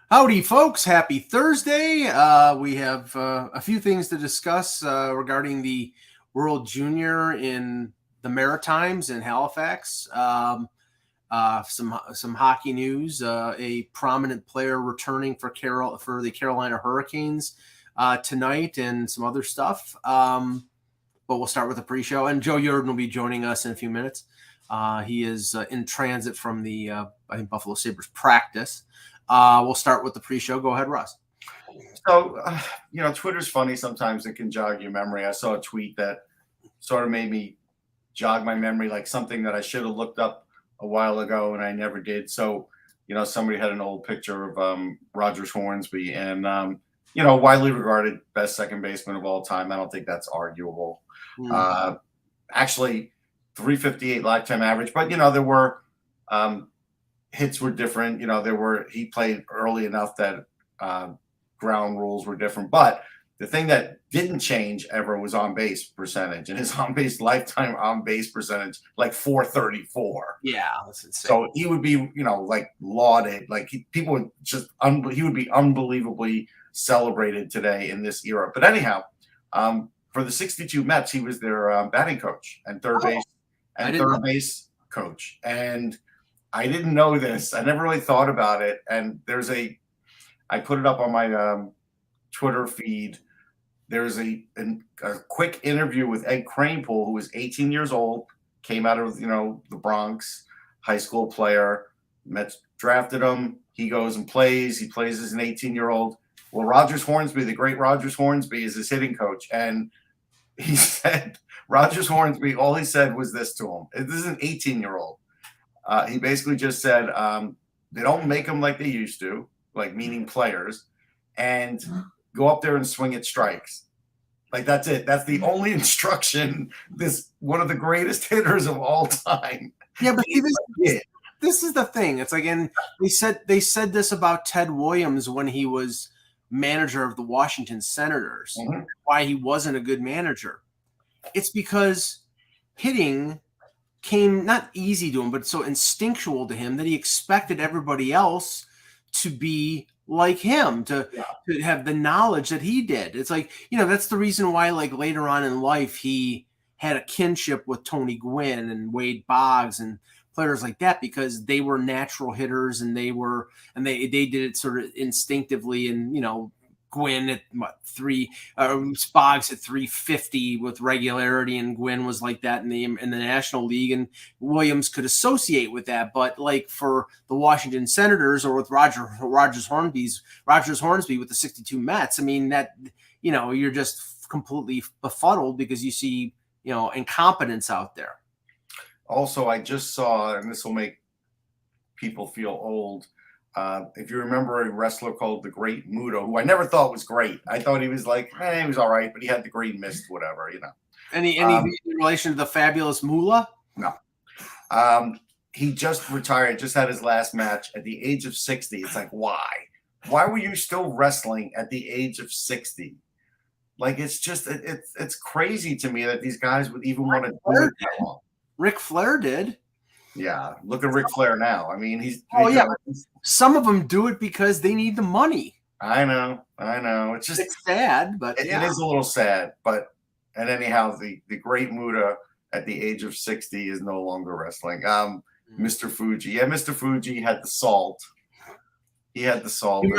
Howdy, folks. Happy Thursday. We have a few things to discuss regarding the World Junior in the Maritimes in Halifax. Some hockey news. A prominent player returning for the Carolina Hurricanes tonight, and some other stuff. But we'll start with the pre-show. And Joe Yerdon will be joining us in a few minutes. He is in transit from the I think Buffalo Sabres practice. We'll start with the pre-show. Go ahead, Russ. So, Twitter's funny sometimes. It can jog your memory. I saw a tweet that sort of made me jog my memory, like something that I should have looked up a while ago and I never did. So, somebody had an old picture of Rogers Hornsby and, widely regarded best second baseman of all time. I don't think that's arguable. Actually, 358 lifetime average. But, there were hits were different. He played early enough that ground rules were different. But the thing that didn't change ever was on base percentage, and his lifetime on base percentage, like 434. Yeah, that's insane. So he would be, lauded. Like people would he would be unbelievably celebrated today in this era. But anyhow, for the 62 Mets, he was their batting coach and third base coach. And I didn't know this. I never really thought about it. And I put it up on my Twitter feed. There's a quick interview with Ed Kranepool, who was 18 years old, came out of, the Bronx, high school player. Mets drafted him. He goes and plays. He plays as an 18-year-old. Well, Rogers Hornsby, the great Rogers Hornsby, is his hitting coach. And he said, Rogers Hornsby, all he said was this to him. This is an 18-year-old. He basically just said they don't make them like they used to, like meaning players, and go up there and swing at strikes. Like that's it. That's the only instruction. This one of the greatest hitters of all time. Yeah, but this is the thing. It's like, and they said this about Ted Williams when he was manager of the Washington Senators. Mm-hmm. Why he wasn't a good manager. It's because hitting came not easy to him, but so instinctual to him that he expected everybody else to be like him, to have the knowledge that he did. It's like, that's the reason why, like, later on in life, he had a kinship with Tony Gwynn and Wade Boggs and players like that, because they were natural hitters and they did it sort of instinctively. And, Gwynn at Boggs at 350 with regularity, and Gwynn was like that in the National League, and Williams could associate with that. But like for the Washington Senators or with Rogers Hornsby with the 62 Mets, I mean, that you're just completely befuddled because you see incompetence out there. Also, I just saw, and this will make people feel old. If you remember a wrestler called the Great Muta, who I never thought was great. I thought he was like, he was all right, but he had the green mist, whatever, Any in relation to the fabulous Moolah? No. He just retired, just had his last match at the age of 60. It's like, why? Why were you still wrestling at the age of 60? Like, it's just, it's crazy to me that these guys would even want to do it that long. Ric Flair did. Yeah, look at Ric Flair now. I mean, some of them do it because they need the money. I know. It's sad, but it is a little sad. And anyhow, the Great Muta at the age of 60 is no longer wrestling. Mr. Fuji, Mr. Fuji had the salt. He had the salt. You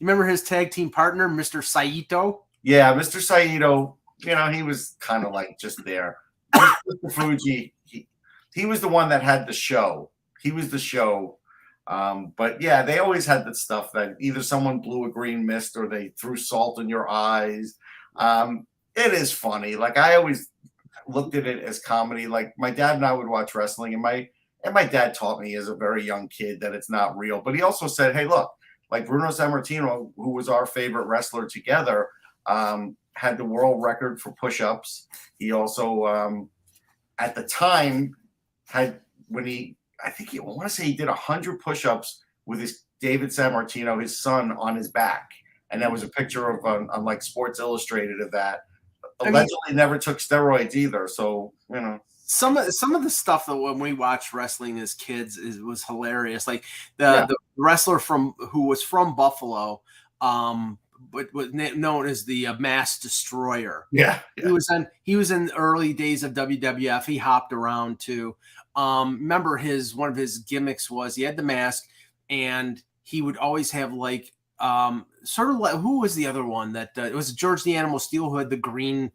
remember his tag team partner, Mr. Saito? Yeah, Mr. Saito. He was kind of like just there. Mr. Fuji. He was the one that had the show. He was the show. But yeah, they always had that stuff that either someone blew a green mist or they threw salt in your eyes. It is funny. Like, I always looked at it as comedy. Like, my dad and I would watch wrestling, and my dad taught me as a very young kid that it's not real. But he also said, hey, look, like Bruno Sammartino, who was our favorite wrestler together, had the world record for push-ups. He also, at the time, I want to say he did 100 push-ups with his David Sammartino, his son, on his back. And there was a picture of on like Sports Illustrated of that. Allegedly never took steroids either. So, some of the stuff that when we watched wrestling as kids was hilarious. Like the wrestler who was from Buffalo, but was known as the Mass Destroyer. Yeah. He was in the early days of WWF. He hopped around too. Remember one of his gimmicks was he had the mask, and he would always have like sort of like, who was the other one that it was George the Animal Steel who had the green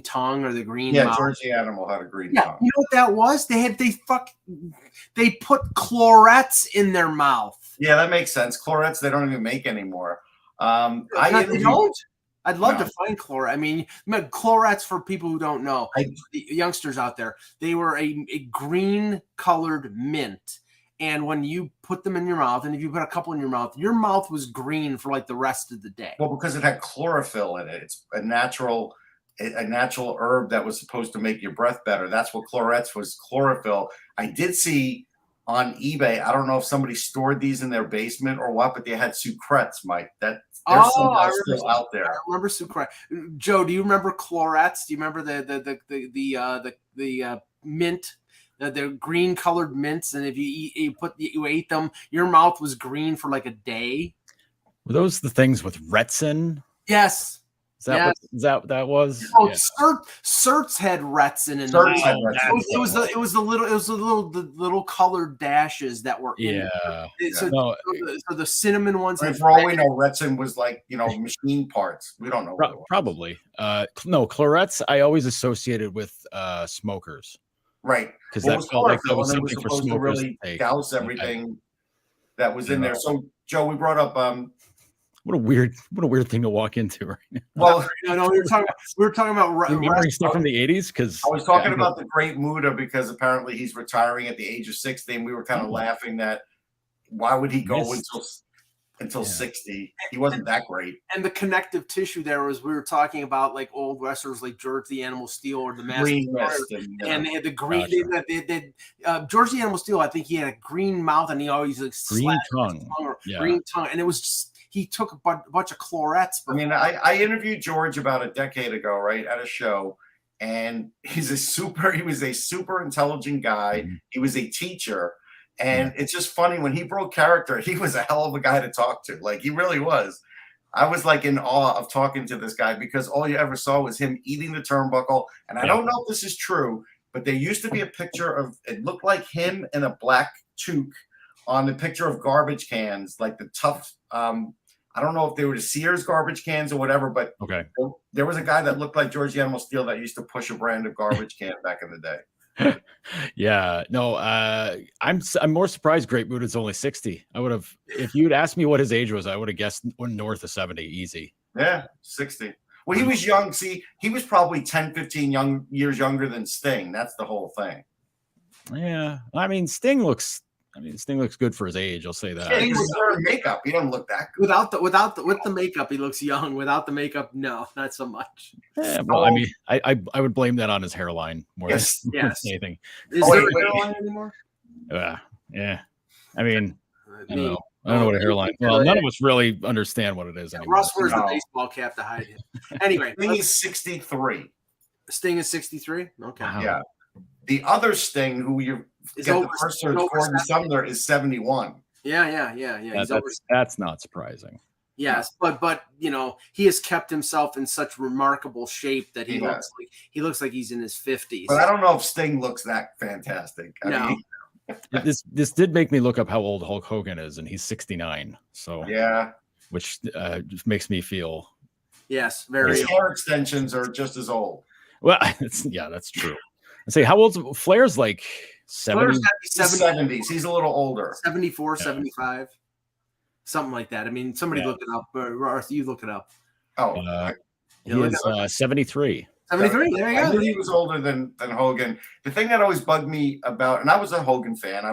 tongue or the green mouth. George the Animal had a green tongue. You know what that was? They put chlorets in their mouth. Yeah, that makes sense. Chlorets they don't even make anymore. They don't. I'd love to find chlorets. I mean, chlorets, for people who don't know, the youngsters out there, they were a green colored mint. And when you put them in your mouth, and if you put a couple in your mouth was green for like the rest of the day. Well, because it had chlorophyll in it. It's a natural herb that was supposed to make your breath better. That's what chlorets was, chlorophyll. I did see on eBay, I don't know if somebody stored these in their basement or what, but they had sucrets, Mike. There's somehow still out there. I remember sucret. Joe, do you remember chlorets? Do you remember the mint? They're green colored mints, and if you ate them, your mouth was green for like a day. Were those the things with retsin? Yes. Is that that was? Oh, yeah. Certs had retsin in them. It was the little colored dashes that were in it. So the cinnamon ones. I mean, for all we know, retsin was like machine parts. We don't know. Probably. No, chlorets I always associated with smokers. Right, because that felt like that was something for smokers to really douse everything that was in there. So, Joe, we brought up what a weird thing to walk into right now. Well, no, we were talking about remembering stuff from the 80s, because I was talking about the great Muda, because apparently he's retiring at the age of 60, and we were kind of laughing that why would he go until 60? He wasn't that great. And the connective tissue there was, we were talking about like old wrestlers like George the Animal Steel or the Master and they had the green. Gotcha. George the Animal Steel, I think he had a green mouth, and he always like green tongue, and it was just, he took a bunch of chlorets. I mean, I interviewed George about a decade ago, right, at a show, and he was a super intelligent guy. Mm-hmm. He was a teacher. And it's just funny, when he broke character, he was a hell of a guy to talk to. Like, he really was. I was like in awe of talking to this guy, because all you ever saw was him eating the turnbuckle. And I don't know if this is true, but there used to be a picture of, it looked like him in a black toque on the picture of garbage cans, like the tough, I don't know if they were the Sears garbage cans or whatever, but there was a guy that looked like George the Animal Steel that used to push a brand of garbage can back in the day. Yeah, no, I'm more surprised Great Muta is only 60. I would have, if you'd asked me what his age was, I would have guessed north of 70, easy. Yeah, 60. Well, he was young. See, he was probably 10, 15 years younger than Sting. That's the whole thing. Yeah, I mean, Sting looks good for his age. I'll say that. Yeah, he was wearing makeup. He doesn't look that good. With the makeup, he looks young. Without the makeup, no, not so much. Yeah, well, I mean, I would blame that on his hairline more than anything. Is there a hairline anymore? Yeah. I mean, I don't know what a hairline. Well, none of us really understand what it is anymore. Russ wears the baseball cap to hide him. Anyway, Sting is 63. Sting is 63. Okay. Wow. Yeah. The other Sting, who you get the first search for Sumner, is 71. Yeah. That's not surprising. Yes, but he has kept himself in such remarkable shape that he looks like he's in his 50s. But I don't know if Sting looks that fantastic. I mean, this did make me look up how old Hulk Hogan is, and he's 69. So which just makes me feel very. His hair extensions are just as old. Well, that's true. I say, how old's Flair's like 70? 70s. He's a little older. 74, 75. Something like that. I mean, somebody look it up. Or you look it up. He is 73. 73, there you go. I knew he was older than Hogan. The thing that always bugged me about, and I was a Hogan fan,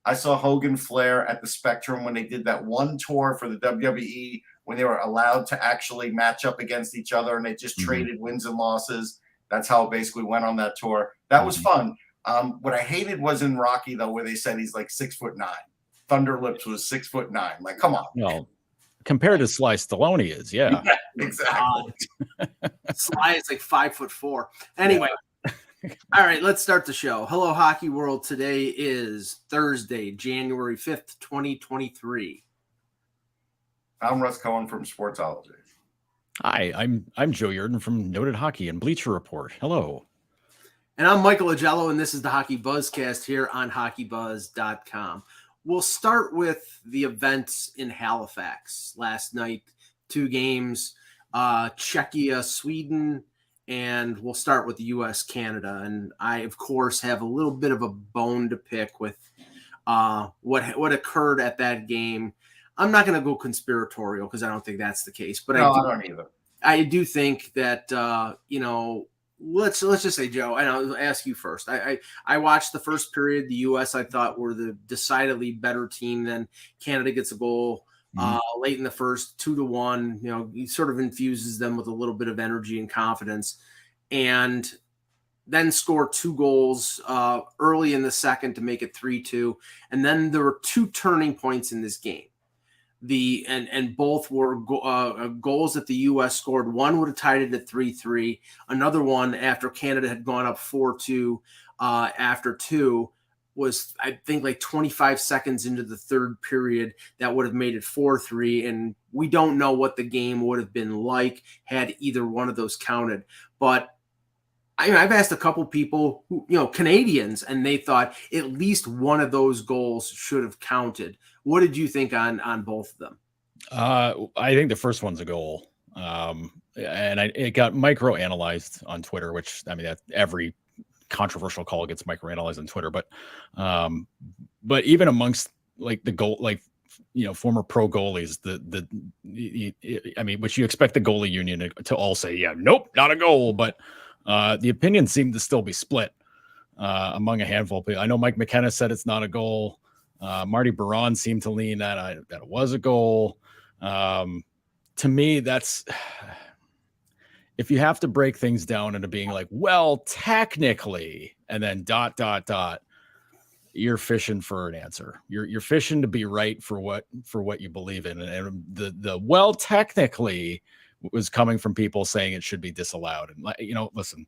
I saw Hogan Flair at the Spectrum when they did that one tour for the WWE, when they were allowed to actually match up against each other, and they just traded wins and losses. That's how it basically went on that tour. That was fun. What I hated was in Rocky, though, where they said he's like 6'9". Thunder Lips was 6'9". Like, come on. No, compared to Sly Stallone is, exactly. Sly is like 5'4". Anyway, All right, let's start the show. Hello, Hockey World. Today is Thursday, January 5th, 2023. I'm Russ Cohen from Sportsology. Hi, I'm Joe Yerdon from Noted Hockey and Bleacher Report. Hello. And I'm Michael Agello, and this is the Hockey Buzzcast here on HockeyBuzz.com. We'll start with the events in Halifax last night. 2 games, Czechia, Sweden, and we'll start with the U.S. Canada. And I, of course, have a little bit of a bone to pick with what occurred at that game. I'm not going to go conspiratorial because I don't think that's the case. But No, I don't either. I do think that let's just say, Joe, and I'll ask you first. I watched the first period. The U.S. I thought were the decidedly better team. Then Canada gets a goal late in the first, 2-1. He sort of infuses them with a little bit of energy and confidence, and then score 2 goals early in the second to make it 3-2. And then there were 2 turning points in this game. And both were goals that the U.S. scored. One would have tied it at 3-3. Another one after Canada had gone up 4-2 after 2 was, I think, like 25 seconds into the third period that would have made it 4-3. And we don't know what the game would have been like had either one of those counted. But I've asked a couple people who, Canadians, and they thought at least one of those goals should have counted. What did you think on both of them? I think the first one's a goal. And it got micro-analyzed on Twitter, which, I mean, every controversial call gets micro-analyzed on Twitter. But even amongst like the goal, like, former pro goalies, which you expect the goalie union to all say, yeah, nope, not a goal. But the opinion seemed to still be split among a handful of people. I know Mike McKenna said it's not a goal. Marty Baron seemed to lean that it was a goal. To me, that's if you have to break things down into being like, well, technically, and then ... you're fishing for an answer. You're fishing to be right for what you believe in, and the well, technically was coming from people saying it should be disallowed. And listen,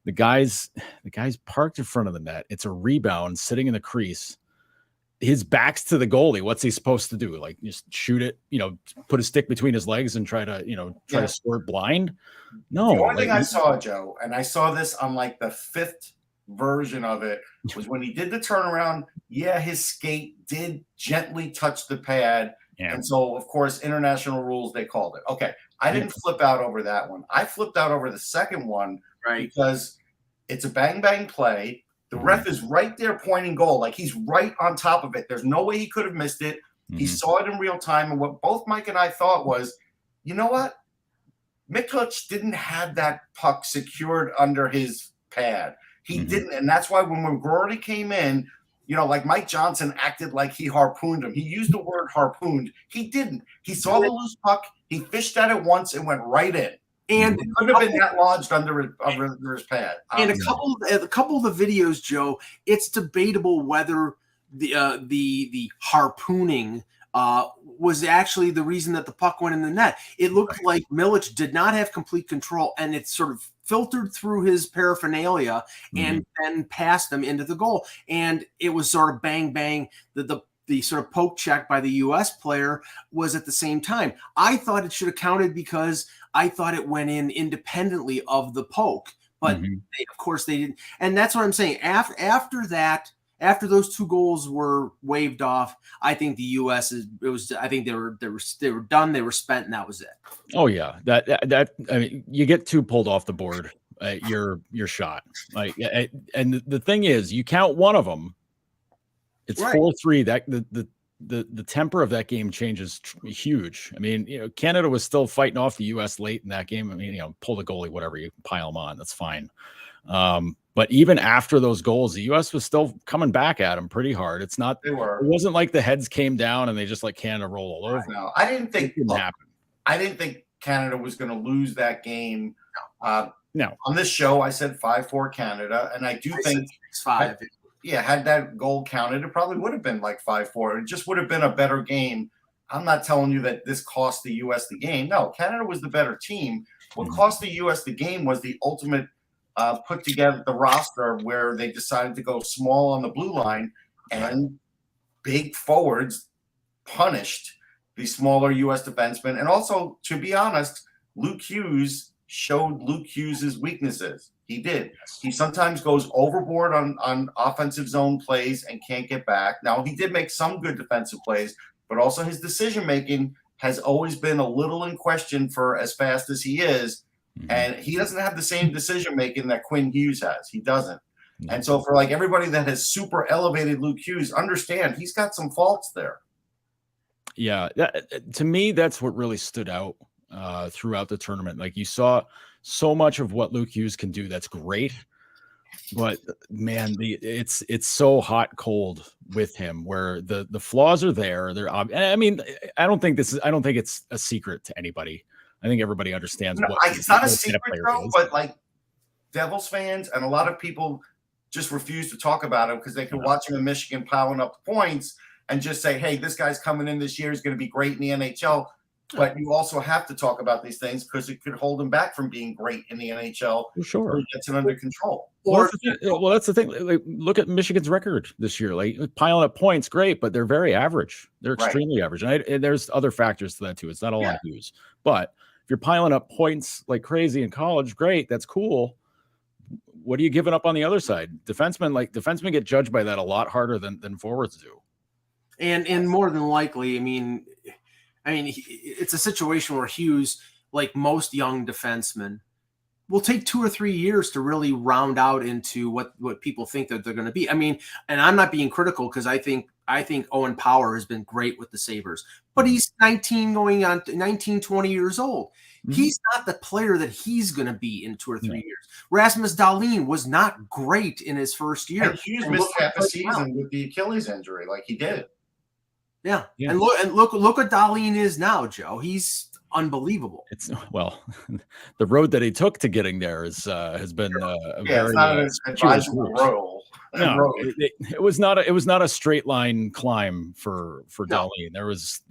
the guy's parked in front of the net. It's a rebound sitting in the crease. His back's to the goalie. What's he supposed to do? Like, just shoot it, put a stick between his legs and try to score it blind? No. The only thing I saw, Joe, and I saw this on like the 5th version of it, was when he did the turnaround. Yeah, his skate did gently touch the pad. Yeah. And so, of course, international rules, they called it. Okay. I didn't flip out over that one. I flipped out over the second one, right? Because it's a bang-bang play. The ref is right there pointing goal. Like, he's right on top of it. There's no way he could have missed it. He saw it in real time. And what both Mike and I thought was, you know what? Mikulich didn't have that puck secured under his pad. He didn't. And that's why when McGroarty came in, like Mike Johnson acted like he harpooned him. He used the word harpooned. He didn't. He saw the loose puck. He fished at it once and went right in. And it couldn't have been that lodged under his pad. And a couple of the videos, Joe, it's debatable whether the harpooning was actually the reason that the puck went in the net. It looked like Milic did not have complete control, and it sort of filtered through his paraphernalia and then passed him into the goal. And it was sort of bang, bang. The sort of poke check by the U.S. player was at the same time. I thought it should have counted because I thought it went in independently of the poke. But of course they didn't. And that's what I'm saying. After that, after those 2 goals were waved off, I think the U.S. I think they were done. They were spent, and that was it. Oh yeah, that I mean, you get 2 pulled off the board, you're shot. Like, and the thing is, you count one of them. It's 4-3. That the temper of that game changes huge. I mean, Canada was still fighting off the U.S. late in that game. I mean, pull the goalie, whatever, you pile them on, that's fine. But even after those goals, the U.S. was still coming back at them pretty hard. It wasn't like the heads came down and they just let Canada roll all over. No, I didn't think it happened. I didn't think Canada was going to lose that game. No. On this show, I said 5-4 Canada, and I think 6-5. Had that goal counted, it probably would have been like 5-4. It just would have been a better game. I'm not telling you that this cost the U.S. the game. No, Canada was the better team. What cost the U.S. the game was the ultimate put together the roster where they decided to go small on the blue line, and big forwards punished the smaller U.S. defensemen. And also, to be honest, Luke Hughes showed Luke Hughes' weaknesses. He did. He sometimes goes overboard on offensive zone plays and can't get back. Now, he did make some good defensive plays, but also his decision-making has always been a little in question for as fast as he is. And he doesn't have the same decision-making that Quinn Hughes has. He doesn't. And so for like everybody that has super elevated Luke Hughes, understand he's got some faults there. Yeah. To me, that's what really stood out throughout the tournament. Like, you saw so much of what Luke Hughes can do. That's great. But man, it's so hot cold with him, where the flaws are there. I mean, I don't think it's a secret to anybody. I think everybody understands it's not a secret though, but like Devils fans and a lot of people just refuse to talk about him because they can watch him in Michigan piling up points and just say, hey, this guy's coming in this year, is going to be great in the NHL. But you also have to talk about these things because it could hold him back from being great in the NHL. Sure. Until he gets it under control. That's the thing. Like, look at Michigan's record this year. Like, piling up points, great, but they're very average. They're extremely average. And there's other factors to that too. It's not all on Hughes. But if you're piling up points like crazy in college, great, that's cool. What are you giving up on the other side? Defensemen get judged by that a lot harder than forwards do. And more than likely, I mean, it's a situation where Hughes, like most young defensemen, will take 2 or 3 years to really round out into what people think that they're going to be. I mean, and I'm not being critical because I think Owen Power has been great with the Sabres, but he's 20 years old. Mm-hmm. He's not the player that he's going to be in 2 or 3 years. Rasmus Dahlin was not great in his first year. And Hughes missed half a season with the Achilles injury, like he did. Yeah. And look what Dahlin is now, Joe. He's unbelievable. The road that he took to getting there has been a very it's not an advisable role. No, it was not a straight line climb for Dahlin. There was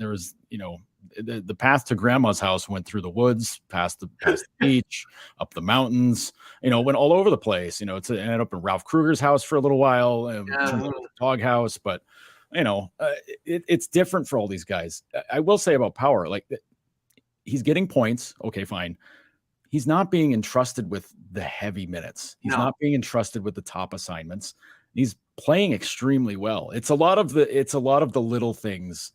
the path to grandma's house went through the woods, past the beach, up the mountains, went all over the place. It ended up in Ralph Kruger's house for a little while, the doghouse, but it's different for all these guys. I will say about Power, like, he's getting points. Okay, fine. He's not being entrusted with the heavy minutes. He's not being entrusted with the top assignments. He's playing extremely well. It's a lot of the little things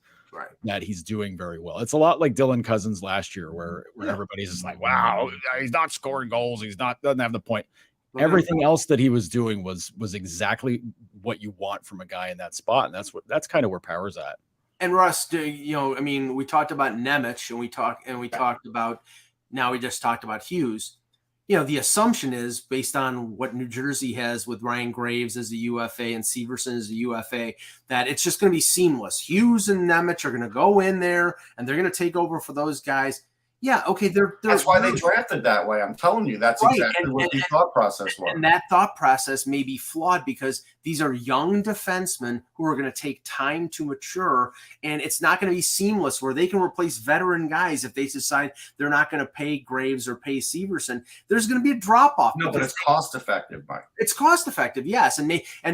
that he's doing very well. It's a lot like Dylan Cousins last year, where everybody's just like, wow, he's not scoring goals. Doesn't have the point. Everything else that he was doing was exactly what you want from a guy in that spot. And that's kind of where Power's at. And Russ, we talked about Nemec and we talked about, now we just talked about Hughes. The assumption is, based on what New Jersey has with Ryan Graves as a UFA and Severson as a UFA, that it's just going to be seamless. Hughes and Nemec are going to go in there and they're going to take over for those guys. Yeah, okay. That's why they drafted that way. I'm telling you, that's exactly what the thought process was. And that thought process may be flawed because these are young defensemen who are going to take time to mature, and it's not going to be seamless where they can replace veteran guys if they decide they're not going to pay Graves or pay Severson. There's going to be a drop-off. No, but it's cost-effective, Mike. It's cost-effective, yes. And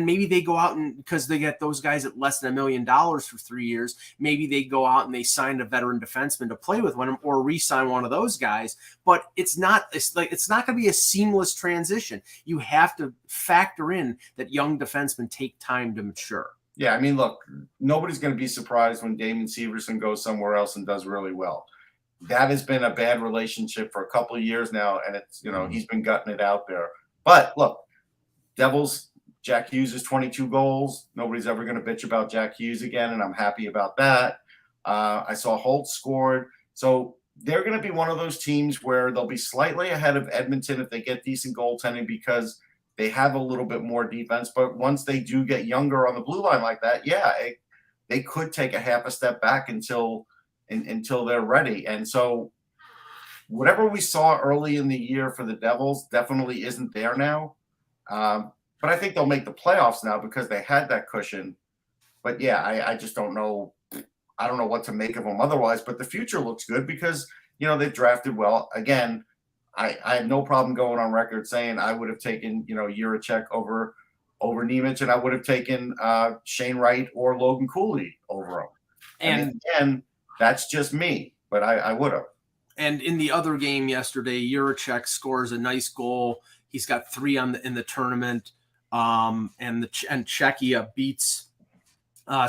maybe they go out and, because they get those guys at less than $1 million for 3 years, maybe they go out and they sign a veteran defenseman to play with one or re-sign one of those guys. But it's not going to be a seamless transition. You have to factor in that young defensemen take time to mature. Yeah, I mean, look, nobody's going to be surprised when Damon Severson goes somewhere else and does really well. That has been a bad relationship for a couple of years now, and it's he's been gutting it out there. But look, Devils, Jack Hughes is 22 goals. Nobody's ever going to bitch about Jack Hughes again, and I'm happy about that. I saw Holt scored. So they're going to be one of those teams where they'll be slightly ahead of Edmonton if they get decent goaltending because they have a little bit more defense. But once they do get younger on the blue line like that, they could take a half a step back until they're ready. And so whatever we saw early in the year for the Devils definitely isn't there now. But I think they'll make the playoffs now because they had that cushion. But I just don't know. I don't know what to make of them otherwise, but the future looks good because, they've drafted well. Again, I have no problem going on record saying I would have taken, Juracek over Nemec, and I would have taken Shane Wright or Logan Cooley over him. And again, that's just me, but I would have. And in the other game yesterday, Juracek scores a nice goal. He's got 3 in the tournament, and Czechia beats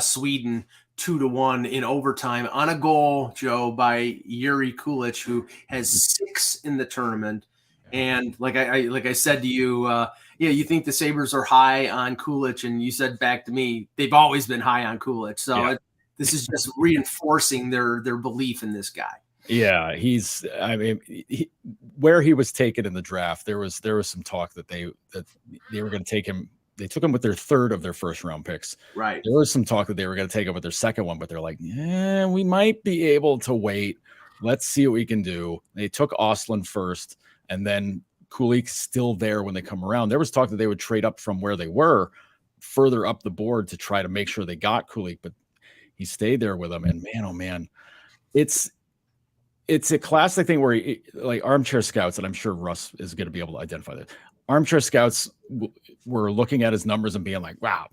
Sweden 2-1 in overtime on a goal, Joe, by Yuri Kulik, who has 6 in the tournament. And like I said to you, you think the Sabres are high on Kulik, and you said back to me they've always been high on Kulik. So this is just reinforcing their belief in this guy. Yeah, where he was taken in the draft, there was some talk that they were going to take him. They took him with their 3rd of their first round picks. Right. There was some talk that they were going to take him with their 2nd one, but they're like, yeah, we might be able to wait. Let's see what we can do. They took Ostlund first, and then Kulik's still there when they come around. There was talk that they would trade up from where they were further up the board to try to make sure they got Kulik, but he stayed there with them. And man, oh man, it's a classic thing where like armchair scouts, and I'm sure Russ is going to be able to identify that. Armchair scouts were looking at his numbers and being like, wow,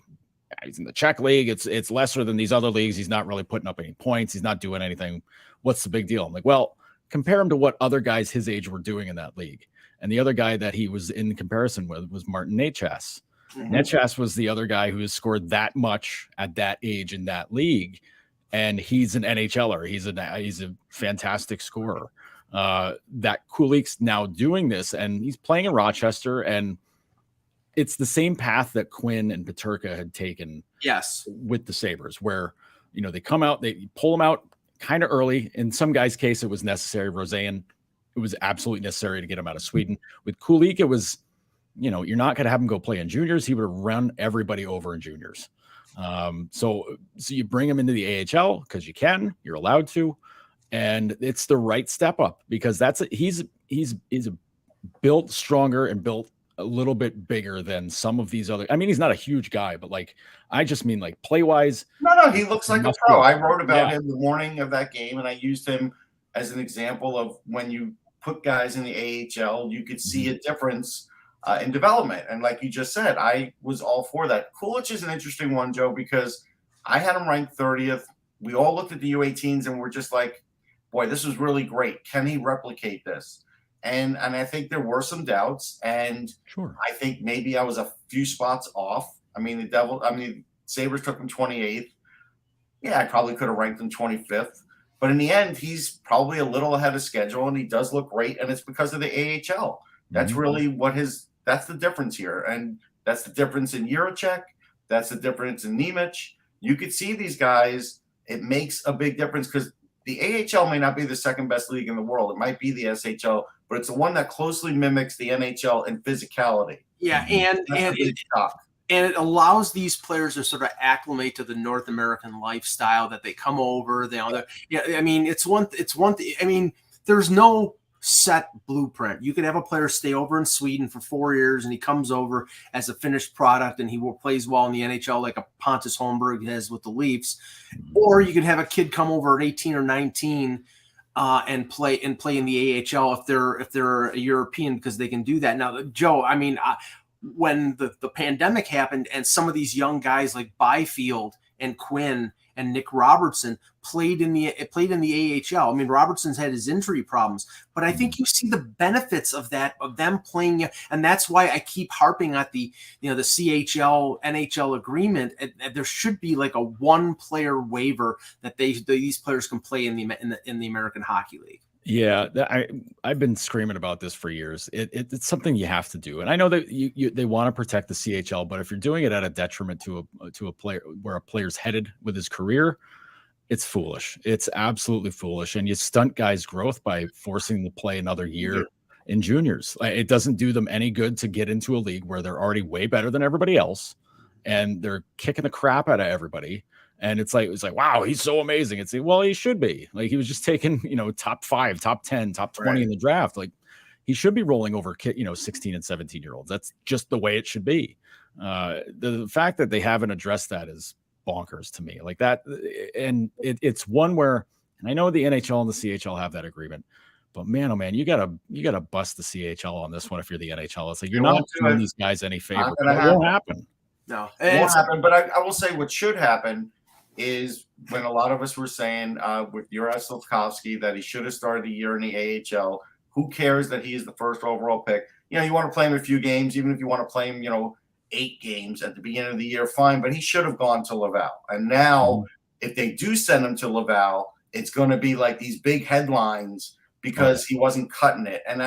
he's in the Czech league. It's lesser than these other leagues. He's not really putting up any points. He's not doing anything. What's the big deal? I'm like, well, compare him to what other guys his age were doing in that league. And the other guy that he was in comparison with was Martin Necas. Mm-hmm. Necas was the other guy who has scored that much at that age in that league. And he's an NHLer. He's a fantastic scorer. That Kulik's now doing this, and he's playing in Rochester, and it's the same path that Quinn and Peterka had taken. Yes, with the Sabres, where they come out, they pull them out kind of early. In some guys' case, it was necessary. Roseanne, it was absolutely necessary to get him out of Sweden. With Kulik, it was, you're not going to have him go play in juniors. He would have run everybody over in juniors. So you bring him into the AHL because you're allowed to, and it's the right step up because he's built stronger and built a little bit bigger than some of these other. I mean, he's not a huge guy, but I just mean play wise. No, he looks like a pro. I wrote about him the morning of that game, and I used him as an example of when you put guys in the AHL, you could see a difference in development. And like you just said, I was all for that. Kulich is an interesting one, Joe, because I had him ranked 30th. We all looked at the U18s and we're just like, boy, this was really great. Can he replicate this? And I think there were some doubts. And sure, I think maybe I was a few spots off. I mean, Sabres took him 28th. Yeah, I probably could have ranked him 25th. But in the end, he's probably a little ahead of schedule, and he does look great. And it's because of the AHL. That's really that's the difference here. And that's the difference in Juracek. That's the difference in Nemec. You could see these guys. It makes a big difference because the AHL may not be the second best league in the world. It might be the SHL, but it's the one that closely mimics the NHL in physicality. Yeah, and it allows these players to sort of acclimate to the North American lifestyle that they come over. It's one. I mean, there's no set blueprint. You could have a player stay over in Sweden for 4 years and he comes over as a finished product and he plays well in the NHL like a Pontus Holmberg has with the Leafs. Or you could have a kid come over at 18 or 19 and play in the AHL if they're a European, because they can do that. Now, Joe, I mean, when the pandemic happened and some of these young guys like Byfield and Quinn and Nick Robertson played in the AHL. I mean, Robertson's had his injury problems, but I think you see the benefits of them playing, and that's why I keep harping at the CHL NHL agreement. There should be like a 1-player waiver that these players can play in the American Hockey League. Yeah, I've been screaming about this for years. It's something you have to do, and I know that they want to protect the CHL, but if you're doing it at a detriment to a player where a player's headed with his career, it's foolish. It's absolutely foolish, and you stunt guys' growth by forcing them to play another year in juniors. It doesn't do them any good to get into a league where they're already way better than everybody else, and they're kicking the crap out of everybody. And it's like, wow, he's so amazing. It's like, well, he should be. Like, he was just taking, top 5, top 10, top 20 in the draft. Like, he should be rolling over 16 and 17-year-olds. That's just the way it should be. The fact that they haven't addressed that is bonkers to me. Like that, and it's one where, and I know the NHL and the CHL have that agreement, But man, oh man, you gotta bust the CHL on this one if you're the NHL. It's like you're not doing these guys any favor. It won't happen. No, it won't happen. But I will say what should happen is when a lot of us were saying with Juraj Slafkovsky that he should have started the year in the AHL. Who cares that he is the first overall pick? You know, you want to play him a few games, even if you want to play him, 8 games at the beginning of the year, fine. But he should have gone to Laval. And now, if they do send him to Laval, it's going to be like these big headlines because he wasn't cutting it, and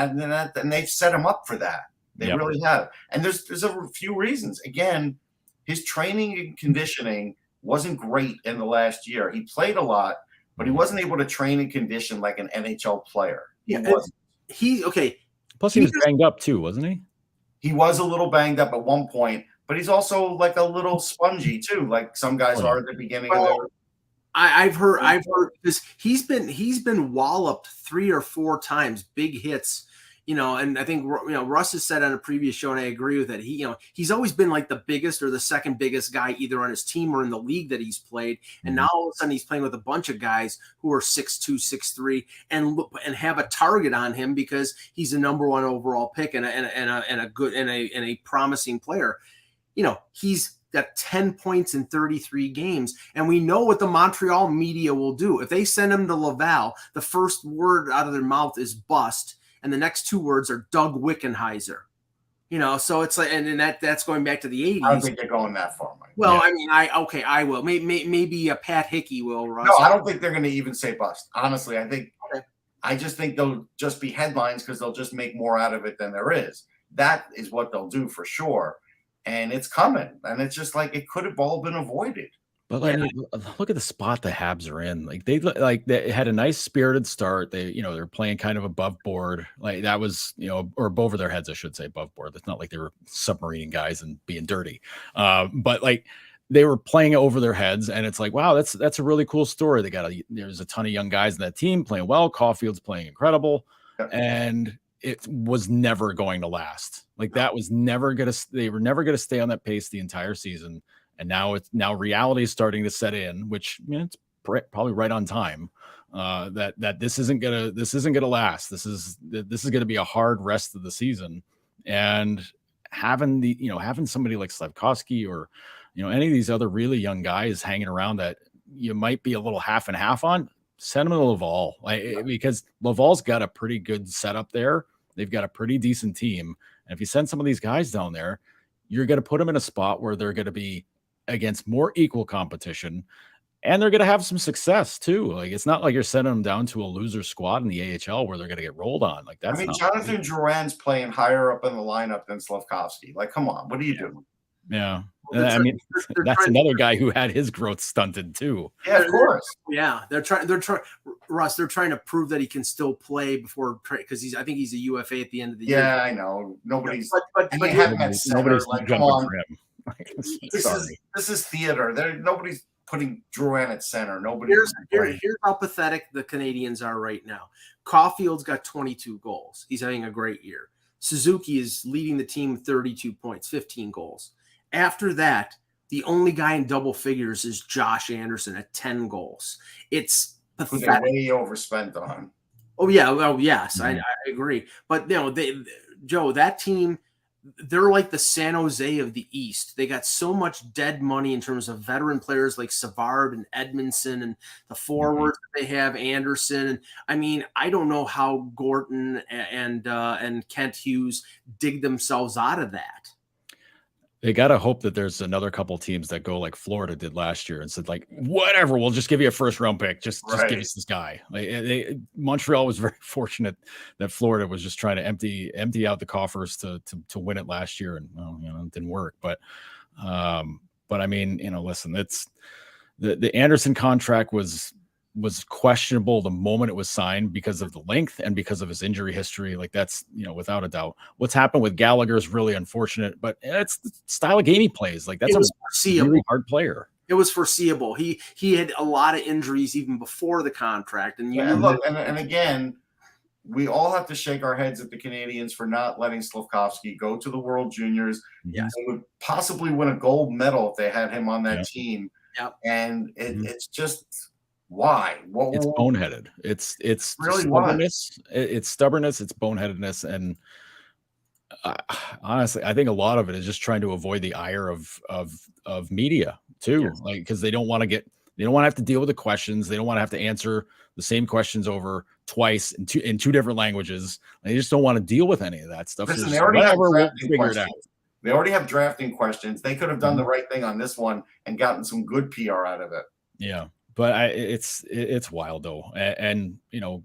they've set him up for that. They really have. And there's a few reasons. Again, his training and conditioning wasn't great in the last year. He played a lot, but he wasn't able to train and condition like an NHL player. He's okay. Plus, he was banged up too, wasn't he? He was a little banged up at one point, but he's also like a little spongy too, like some guys are at the beginning of their. I've heard this. He's been walloped 3 or 4 times, big hits. And I think Russ has said on a previous show, and I agree with it. He's always been like the biggest or the second biggest guy either on his team or in the league that he's played. And now all of a sudden he's playing with a bunch of guys who are 6'2", 6'3", and have a target on him because he's a number 1 overall pick and a good and a promising player. He's got 10 points in 33 games, and we know what the Montreal media will do if they send him to Laval. The first word out of their mouth is bust. And the next 2 words are Doug Wickenheiser, so it's like, and that's going back to the 80s. I don't think they're going that far, Mike. Well, I mean, I will. Maybe a Pat Hickey will. Russ. No, I don't think they're going to even say bust. Honestly, I just think they'll just be headlines because they'll just make more out of it than there is. That is what they'll do for sure, and it's coming. And it's just like it could have all been avoided. But look at the spot the Habs are in. They had a nice spirited start. They're playing kind of above board. Like that was, or over their heads, I should say, above board. It's not like they were submarining guys and being dirty. But like they were playing over their heads, and it's like, wow, that's a really cool story. There's a ton of young guys in that team playing well. Caulfield's playing incredible, and it was never going to last. Like that was never they were never gonna stay on that pace the entire season. And now reality is starting to set in, which it's probably right on time. That this isn't gonna last. This is gonna be a hard rest of the season. And having somebody like Slafkovsky or any of these other really young guys hanging around that you might be a little half and half on, send them to Laval, because Laval's got a pretty good setup there. They've got a pretty decent team, and if you send some of these guys down there, you're going to put them in a spot where they're going to be against more equal competition, and they're going to have some success too. Like it's not like you're sending them down to a loser squad in the AHL where they're going to get rolled on. Like that's. Jonathan Drouin's playing higher up in the lineup than Slafkovsky. Like, come on, what are you doing? Yeah, that's another guy who had his growth stunted too. Yeah, of course. Yeah, they're trying. Russ, they're trying to prove that he can still play because I think he's a UFA at the end of the year. Yeah, I know. Nobody's. But nobody's like, come on. For him. This is theater. Nobody's putting Drouin at center. Here's how pathetic the Canadiens are right now. Caulfield's got 22 goals. He's having a great year. Suzuki is leading the team with 32 points, 15 goals. After that, the only guy in double figures is Josh Anderson at 10 goals. It's pathetic. They're way overspent on. Oh yeah. Well, yes, I agree. But Joe, that team. They're like the San Jose of the East. They got so much dead money in terms of veteran players like Savard and Edmondson and the forwards that they have, Anderson. And I mean, I don't know how Gorton and Kent Hughes dig themselves out of that. They got to hope that there's another couple teams that go like Florida did last year and said like, whatever, we'll just give you a first round pick. Just give us this guy. Montreal was very fortunate that Florida was just trying to empty out the coffers to win it last year. And it didn't work. But I mean, listen, it's the Anderson contract was questionable the moment it was signed because of the length and because of his injury history. Like that's, without a doubt. What's happened with Gallagher is really unfortunate, but it's the style of game he plays. Like that's a really hard player. It was foreseeable. He had a lot of injuries even before the contract. And and again, we all have to shake our heads at the Canadiens for not letting Slafkovsky go to the World Juniors. Yes. And would possibly win a gold medal if they had him on that team. Yep. And it's just Why? It's boneheaded. It's really stubbornness. It's stubbornness. It's boneheadedness. And honestly, I think a lot of it is just trying to avoid the ire of media too. Yes. Like, because they don't want to have to deal with the questions. They don't want to have to answer the same questions over twice in two different languages. They just don't want to deal with any of that stuff. Listen, So they already have we'll drafting figure it out. questions. They already have drafting questions. They could have done the right thing on this one and gotten some good PR out of it. Yeah, but it's wild though, and you know,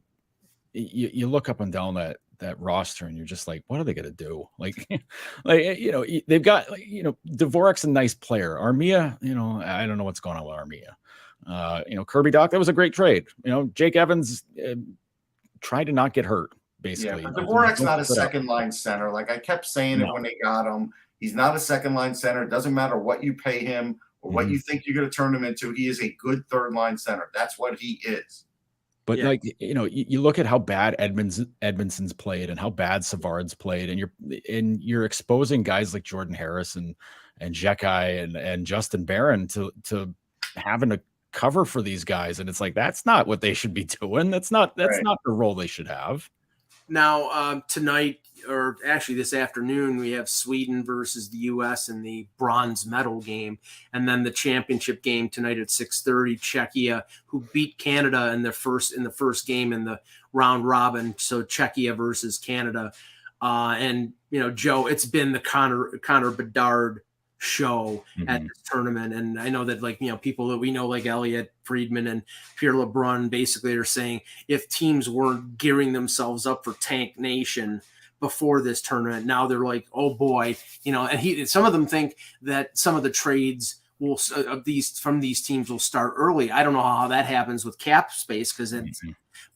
you look up and down that roster, and you're just like, what are they gonna do? Like, like you know, they've got Dvorak's a nice player. Armia, I don't know what's going on with Armia. Kirby Doc, that was a great trade. Jake Evans tried to not get hurt. Basically, yeah, but Dvorak's not a second line center. Like I kept saying it when they got him. He's not a second line center. It doesn't matter what you pay him or what you think you're going to turn him into. He is a good third line center. That's what he is. But you look at how bad Edmondson's played and how bad Savard's played, and you're exposing guys like Jordan Harris and Jekai and Justin Barron to having to cover for these guys, and it's like that's not what they should be doing. That's not the role they should have. Now, tonight, or actually this afternoon, we have Sweden versus the U.S. in the bronze medal game, and then the championship game tonight at 6:30. Czechia, who beat Canada in the first game in the round robin. So Czechia versus Canada, and Joe, it's been the Connor Bedard show at this tournament, and I know that people that we know like Elliot Friedman and Pierre LeBrun basically are saying if teams weren't gearing themselves up for Tank Nation before this tournament, now they're like, oh boy, and some of them think that some of the trades from these teams will start early. I don't know how that happens with cap space because it's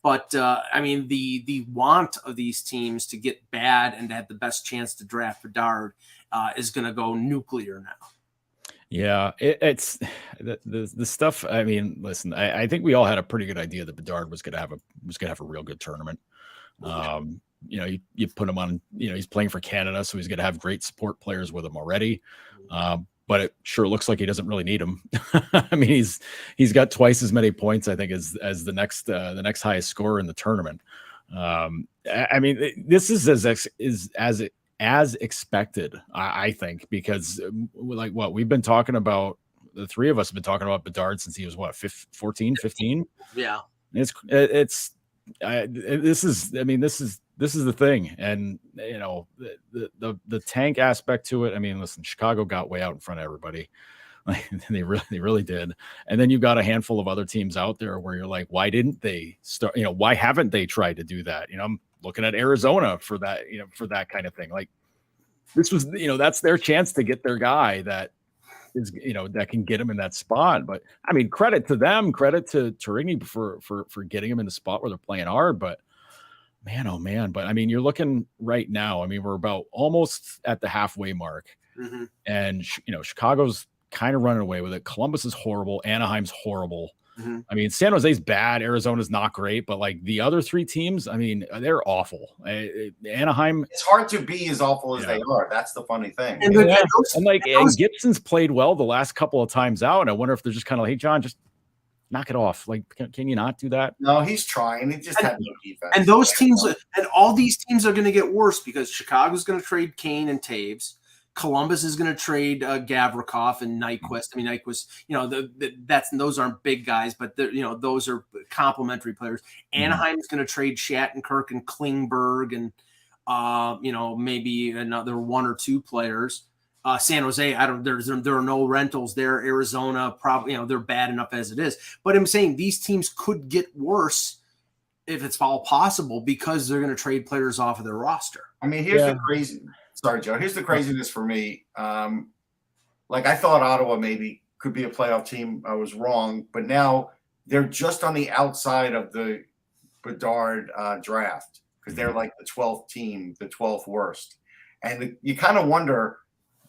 but I mean the want of these teams to get bad and to have the best chance to draft Bedard is going to go nuclear now. Yeah, it's the stuff. I mean, listen, I think we all had a pretty good idea that Bedard was going to have a real good tournament. You put him on. He's playing for Canada, so he's going to have great support players with him already. But it sure looks like he doesn't really need them. I mean, he's got twice as many points, I think, as the next highest scorer in the tournament. I mean, this is as expected, I think, because like what we've been talking about, the three of us have been talking about Bedard since he was 14, 15. Yeah, this is the thing, and the tank aspect to it. I mean, listen, Chicago got way out in front of everybody. Like they really did. And then you've got a handful of other teams out there where you're like, why didn't they start? Why haven't they tried to do that? I'm looking at Arizona for that, for that kind of thing. Like this was, that's their chance to get their guy that is, that can get him in that spot. But I mean, credit to them, credit to Tourigny for getting him in the spot where they're playing hard. But man, oh man. But I mean, you're looking right now. I mean, we're about almost at the halfway mark, and Chicago's kind of running away with it. Columbus is horrible. Anaheim's horrible. I mean, San Jose's bad. Arizona's not great, but like the other three teams, I mean, they're awful. Anaheim. It's hard to be as awful as they are. That's the funny thing. And Gibson's played well the last couple of times out. And I wonder if they're just kind of like, hey, John, just knock it off. Like, can you not do that? No, he's trying. He just had no defense. And those teams, and all these teams are going to get worse because Chicago's going to trade Kane and Taves. Columbus is going to trade Gavrikov and Nyquist. I mean, Nyquist, those aren't big guys, but those are complementary players. Anaheim is going to trade Shattenkirk and Klingberg and maybe another one or two players. San Jose, there are no rentals there. Arizona, probably, they're bad enough as it is. But I'm saying these teams could get worse if it's all possible because they're going to trade players off of their roster. I mean, here's the crazy. Sorry, Joe. Here's the craziness for me. Like I thought Ottawa maybe could be a playoff team. I was wrong, but now they're just on the outside of the Bedard draft because they're like the 12th team, the 12th worst. And you kind of wonder,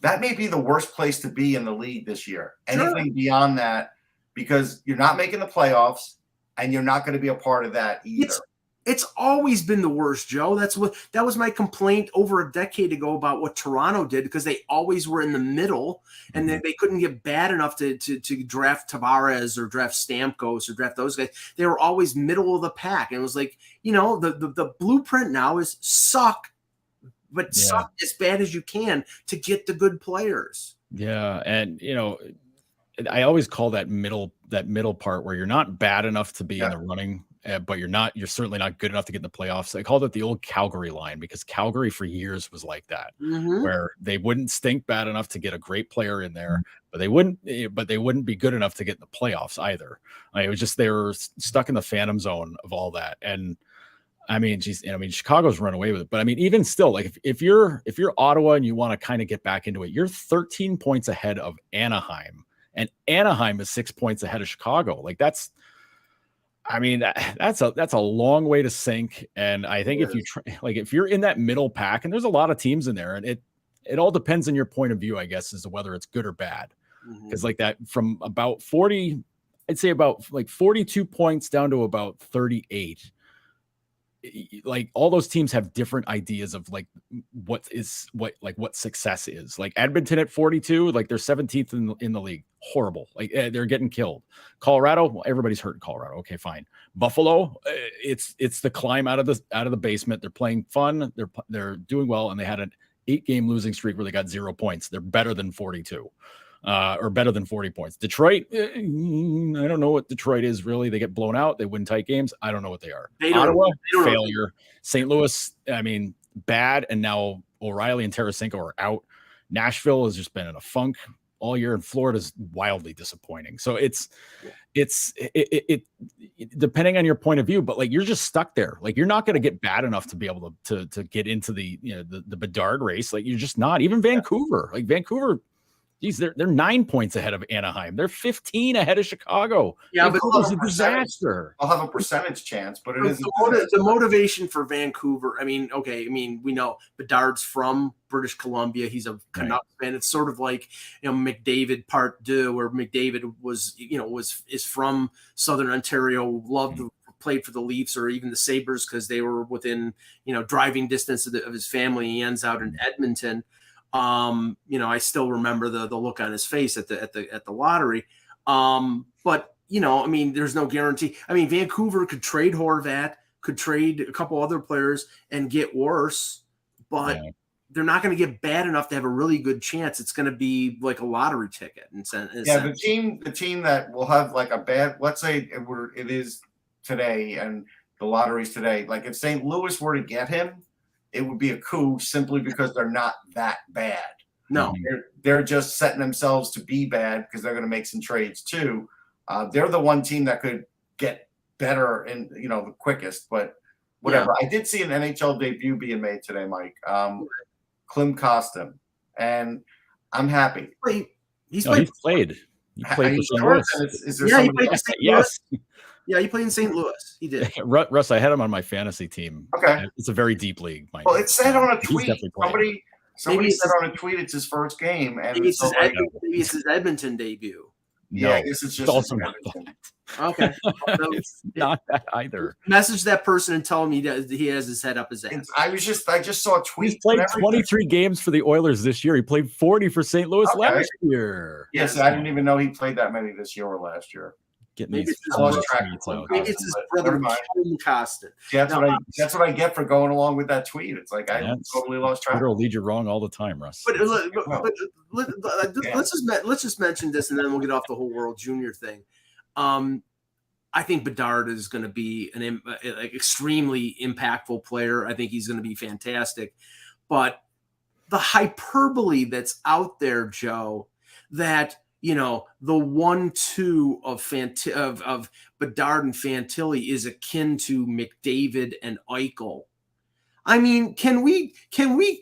that may be the worst place to be in the league this year. Anything beyond that, because you're not making the playoffs and you're not going to be a part of that either. It's always been the worst, Joe. That was my complaint over a decade ago about what Toronto did, because they always were in the middle, and they couldn't get bad enough to draft Tavares or draft Stamkos or draft those guys. They were always middle of the pack, and it was like, the blueprint now is suck, but suck as bad as you can to get the good players. Yeah, and I always call that middle part where you're not bad enough to be in the running. But you're certainly not good enough to get in the playoffs. I called it the old Calgary line, because Calgary for years was like that, where they wouldn't stink bad enough to get a great player in there, but they wouldn't be good enough to get in the playoffs either. It was just, they were stuck in the phantom zone of all that. And I mean, Chicago's run away with it, but I mean, even still, like if you're Ottawa and you want to kind of get back into it, you're 13 points ahead of Anaheim, and Anaheim is 6 points ahead of Chicago. Like that's a long way to sink. And I think if you're in that middle pack, and there's a lot of teams in there, and it all depends on your point of view, I guess, as to whether it's good or bad. Because like that, from about 40, I'd say about like 42 points down to about 38. Like all those teams have different ideas of like what success is. Like Edmonton at 42, like they're 17th in the league. Horrible. Like they're getting killed. Colorado, well, everybody's hurt in Colorado. Okay, fine. Buffalo, it's the climb out of the basement. They're playing fun. They're doing well, and they had an 8-game losing streak where they got 0 points. They're better than 42. Or better than 40 points. Detroit, I don't know what Detroit is really. They get blown out. They win tight games. I don't know what they are. Ottawa, failure. St. Louis, I mean, bad. And now O'Reilly and Tarasenko are out. Nashville has just been in a funk all year, and Florida's wildly disappointing. So it's depending on your point of view, but like you're just stuck there. Like you're not going to get bad enough to be able to get into the Bedard race. Like you're just not. Even Vancouver, like Vancouver. Geez, they're 9 points ahead of Anaheim. They're 15 ahead of Chicago. Yeah, but it's a disaster. I'll have a percentage chance, but it is the motivation for Vancouver. I mean, we know Bedard's from British Columbia. He's a Canucks fan. It's sort of like McDavid Part 2, where McDavid is from Southern Ontario, played for the Leafs or even the Sabres because they were within driving distance of his family. He ends out in Edmonton. I still remember the look on his face at the lottery. But there's no guarantee. I mean, Vancouver could trade Horvat, could trade a couple other players and get worse, but they're not going to get bad enough to have a really good chance. It's going to be like a lottery ticket. The team that will have like a bad, let's say it is today and the lottery's today. Like if St. Louis were to get him, it would be a coup simply because they're not that bad. No, they're just setting themselves to be bad because they're going to make some trades too. They're the one team that could get better and the quickest. But whatever. I did see an NHL debut being made today, Mike. Klim Kostin, and I'm happy. He's played. He played for St. Louis. Is there somebody else? Yes. Yeah, he played in St. Louis. He did. Russ, I had him on my fantasy team. Okay. It's a very deep league. Well, it said on a tweet. Somebody said on a tweet it's his first game. And maybe it's his Edmonton debut. Yeah, I guess it's just also not that. Okay. It's not that either. Message that person and tell him he has his head up his ass. I just saw a tweet. He played 23 games for the Oilers this year. He played 40 for St. Louis last year. Yes, I didn't even know he played that many this year or last year. Maybe it's his brother Kostin. That's what I get for going along with that tweet. It's like I totally lost track. Twitter will lead you wrong all the time, Russ. But let's just mention this, and then we'll get off the whole World Junior thing. I think Bedard is going to be an extremely impactful player. I think he's going to be fantastic. But the hyperbole that's out there, Joe, that the 1-2 of Bedard and Fantilli is akin to McDavid and Eichel. I mean, can we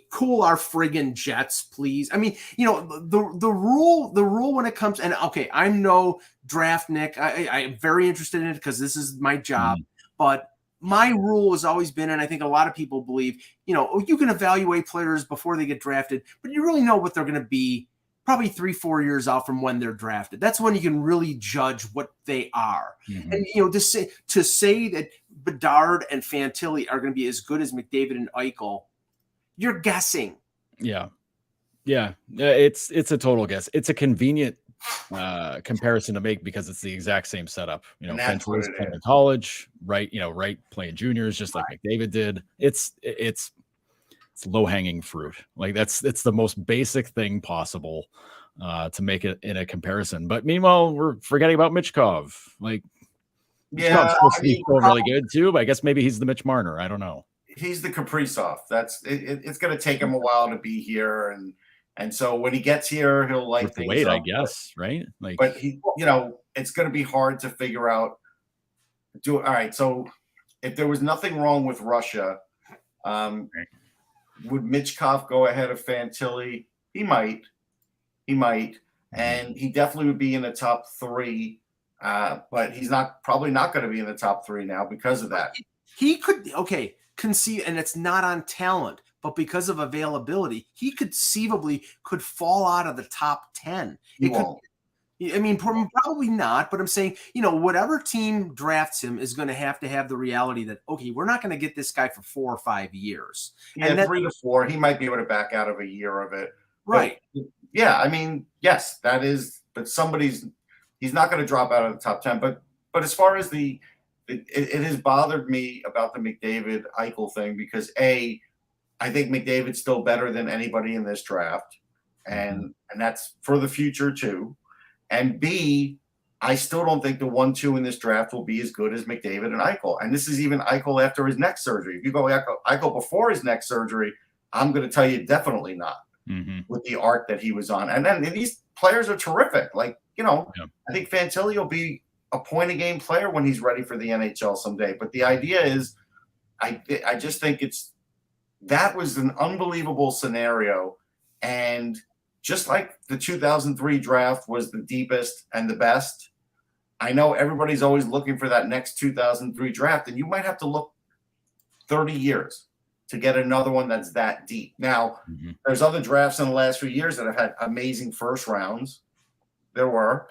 cool our friggin' jets, please? I mean, the rule when it comes, and okay, I'm no draft Nick. I'm very interested in it because this is my job. But my rule has always been, and I think a lot of people believe, you can evaluate players before they get drafted, but you really know what they're going to be probably 3-4 years out from when they're drafted. That's when you can really judge what they are. And to say that Bedard and Fantilli are going to be as good as McDavid and Eichel, you're guessing. Yeah. It's a total guess. It's a convenient comparison to make because it's the exact same setup. Fantilli's playing in college, right? Right, playing juniors just like McDavid did. It's low hanging fruit. Like it's the most basic thing possible to make it in a comparison. But meanwhile, we're forgetting about Michkov. Michkov's supposed to be really good too. But I guess maybe he's the Mitch Marner. I don't know. He's the Kaprizov. It's going to take him a while to be here, and so when he gets here, he'll like things wait, up. I guess, right? But he, it's going to be hard to figure out. All right. So if there was nothing wrong with Russia, would Michkov go ahead of Fantilli? He might, and he definitely would be in the top 3. But he's probably not going to be in the top 3 now because of that. He could conceive, and it's not on talent, but because of availability, he conceivably could fall out of the top 10. Probably not, but I'm saying, whatever team drafts him is going to have the reality that, okay, we're not going to get this guy for 4 or 5 years. Yeah, and 3 to 4, he might be able to back out of a year of it. Right. But, yes, that is, but he's not going to drop out of the top 10. But as far as it has bothered me about the McDavid Eichel thing because I think McDavid's still better than anybody in this draft, and that's for the future too. And B, I still don't think the 1-2 in this draft will be as good as McDavid and Eichel. And this is even Eichel after his neck surgery. If you go Eichel before his neck surgery, I'm going to tell you definitely not with the arc that he was on. And then these players are terrific. I think Fantilli will be a point-a-game player when he's ready for the NHL someday. But the idea is, I just think that was an unbelievable scenario. And just like the 2003 draft was the deepest and the best, I know everybody's always looking for that next 2003 draft, and you might have to look 30 years to get another one that's that deep. Now, there's other drafts in the last few years that have had amazing first rounds. There were.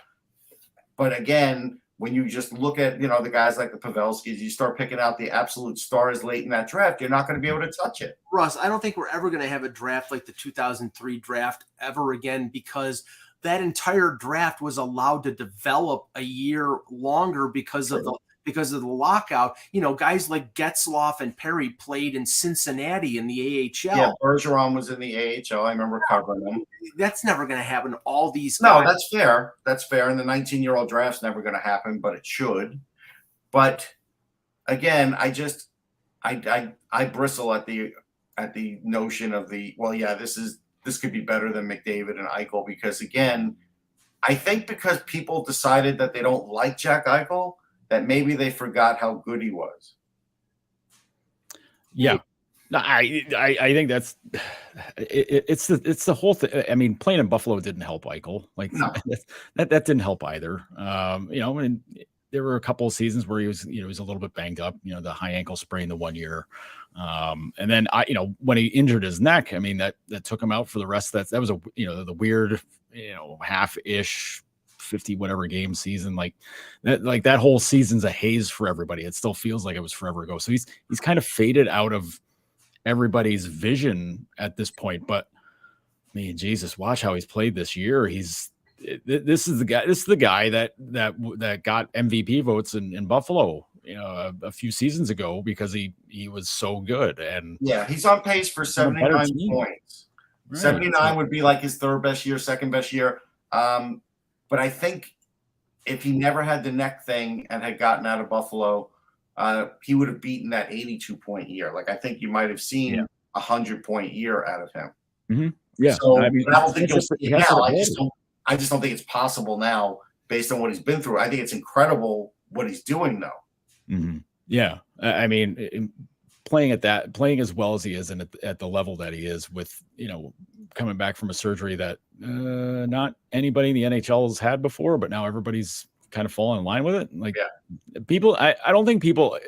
But again, when you just look at, the guys like the Pavelskis, you start picking out the absolute stars late in that draft, you're not going to be able to touch it. Russ, I don't think we're ever going to have a draft like the 2003 draft ever again because that entire draft was allowed to develop a year longer because of the lockout. Guys like Getzlaf and Perry played in Cincinnati in the AHL. Yeah, Bergeron was in the AHL. I remember covering them. That's never going to happen. All these guys. No, that's fair. That's fair. And the 19-year-old draft's never going to happen, but it should. But again, I bristle at the notion of this could be better than McDavid and Eichel because again, I think because people decided that they don't like Jack Eichel, that maybe they forgot how good he was. Yeah. No, I think that's it's the whole thing. I mean, playing in Buffalo didn't help Eichel. That didn't help either. And there were a couple of seasons where he was a little bit banged up, the high ankle sprain the 1 year. And then when he injured his neck, I mean, that took him out for the rest. That was the weird, half-ish 50 whatever game season. That whole season's a haze for everybody. It still feels like it was forever ago. So he's kind of faded out of everybody's vision at this point. But I mean, Jesus, watch how he's played this year. This is the guy that got MVP votes in Buffalo, a few seasons ago because he was so good. And yeah, he's on pace for 79 points. Right. 79 would be like his third best year, second best year. But I think if he never had the neck thing and had gotten out of Buffalo, he would have beaten that 82-point year. I think you might have seen 100-point year out of him. Mm-hmm. Yeah. So I don't think you'll see it now. I just don't think it's possible now based on what he's been through. I think it's incredible what he's doing though. Mm-hmm. Yeah. I mean, playing as well as he is and at the level that he is with, coming back from a surgery that not anybody in the NHL has had before, but now everybody's kind of falling in line with it. People, I don't think people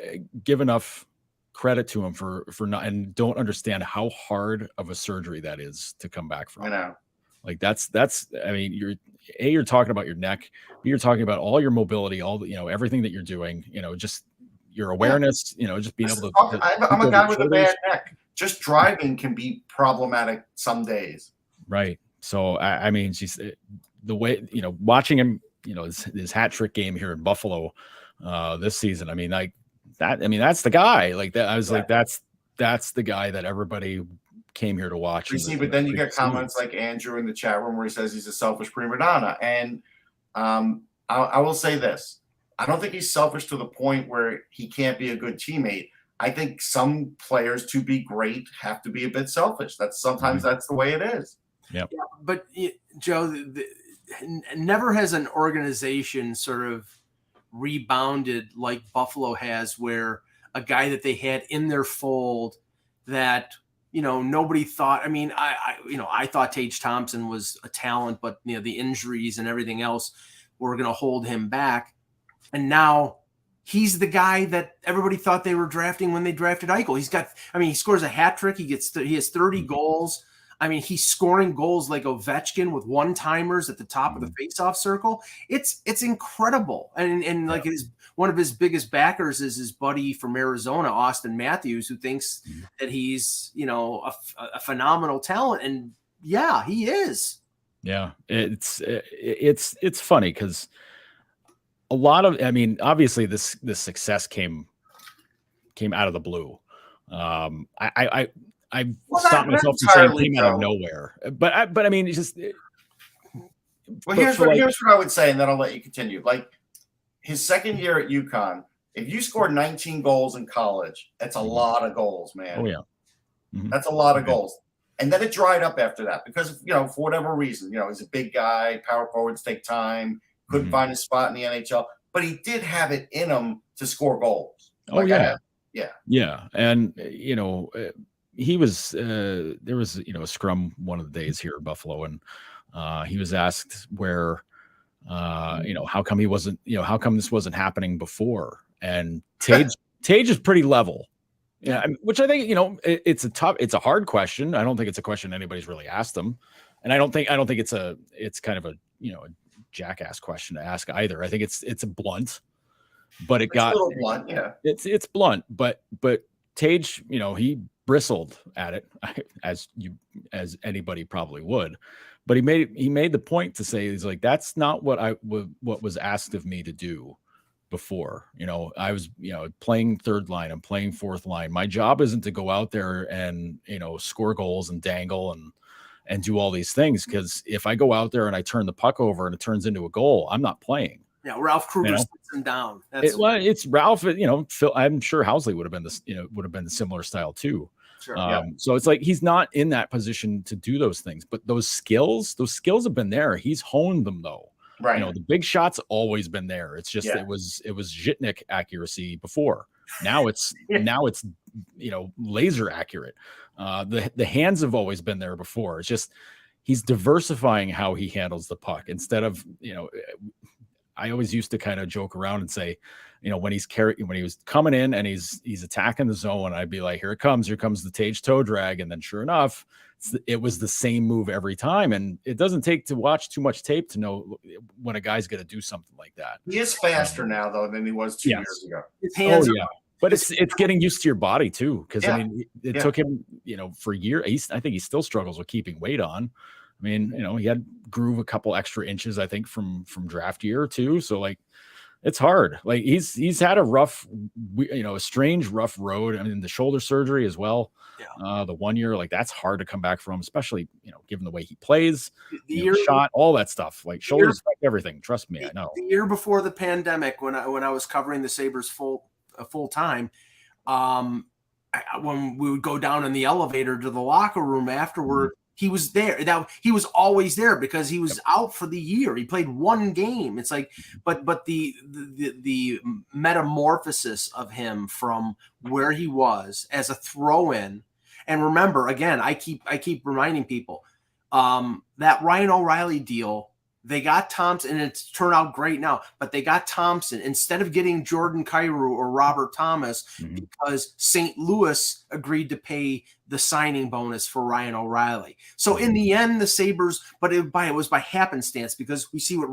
give enough credit to him for not, and don't understand how hard of a surgery that is to come back from. I know. Like that's I mean, you're talking about your neck, but you're talking about all your mobility, all the, everything that you're doing, just your awareness, just being able to I'm a guy with a bad neck. Just driving can be problematic some days. Right. So I mean, she's the way, watching him, his hat trick game here in Buffalo this season. I mean, like that. I mean, that's the guy. Like that. I was like, that's the guy that everybody came here to watch. You see, but then you get comments like Andrew in the chat room where he says he's a selfish prima donna. And I will say this: I don't think he's selfish to the point where he can't be a good teammate. I think some players, to be great, have to be a bit selfish. Sometimes that's the way it is. Yep. Yeah, but Joe, never has an organization sort of rebounded like Buffalo has, where a guy that they had in their fold that nobody thought. I mean, I thought Tage Thompson was a talent, but the injuries and everything else were going to hold him back, and now he's the guy that everybody thought they were drafting when they drafted Eichel. He scores a hat trick. He has 30 goals. I mean, he's scoring goals like Ovechkin with one-timers at the top of the faceoff circle. It's incredible. And like one of his biggest backers is his buddy from Arizona, Austin Matthews, who thinks that he's, a phenomenal talent. And yeah, he is. Yeah, it's funny because a lot of, I mean, obviously this success came out of the blue. I stopped myself from saying it came out of nowhere, but I mean, it's just. Well, here's what I would say, and then I'll let you continue. Like his second year at UConn, if you scored 19 goals in college, that's a lot of goals, man. Oh yeah, that's a lot of goals. And then it dried up after that because for whatever reason, he's a big guy. Power forwards take time. Couldn't find his spot in the NHL, but he did have it in him to score goals. Yeah, and he was there was a scrum one of the days here in Buffalo, and he was asked where how come he wasn't how come this wasn't happening before, and Tage is pretty level, which I think it's a hard question. I don't think it's a question anybody's really asked him, and I don't think it's kind of a a jackass question to ask either. I think it's a blunt, but it's a little blunt, yeah. It's blunt, but Tage, he bristled at it as anybody probably would, but he made the point to say, he's like, that's not what was asked of me to do before. I was playing third line, I'm playing fourth line. My job isn't to go out there and score goals and dangle and do all these things, because if I go out there and I turn the puck over and it turns into a goal, I'm not playing. Yeah, Ralph Kruger sits him down. It's Ralph. Phil, I'm sure Housley would have been the similar style too. Sure. So it's like he's not in that position to do those things, but those skills have been there. He's honed them though. Right. The big shot's always been there. It's just it was Zhitnik accuracy before. Now it's laser accurate. The hands have always been there before. It's just he's diversifying how he handles the puck instead of I always used to kind of joke around and say, when he was coming in and he's attacking the zone, I'd be like, here comes the Tage toe drag. And then sure enough, it was the same move every time. And it doesn't take to watch too much tape to know when a guy's going to do something like that. He is faster now though than he was 2 years ago. His hands but it's getting used to your body too. Cause I mean, it took him, for a year. I think he still struggles with keeping weight on. I mean, he had grew a couple extra inches, I think, from draft year too. So like, it's hard. Like he's had a rough, a strange rough road. I mean, the shoulder surgery as well. Yeah. The 1 year, like that's hard to come back from, especially given the way he plays, the shot, all that stuff. Like shoulders affect everything. Trust me, I know. The year before the pandemic, when I was covering the Sabres full time, when we would go down in the elevator to the locker room afterward. He was there. Now he was always there because he was out for the year. He played one game. It's like, but the metamorphosis of him from where he was as a throw-in, and remember, again, I keep reminding people, that Ryan O'Reilly deal They got Thompson, and it's turned out great now, but they got Thompson instead of getting Jordan Kyrou or Robert Thomas because St. Louis agreed to pay the signing bonus for Ryan O'Reilly. So in the end, the Sabres, but it was by happenstance because we see what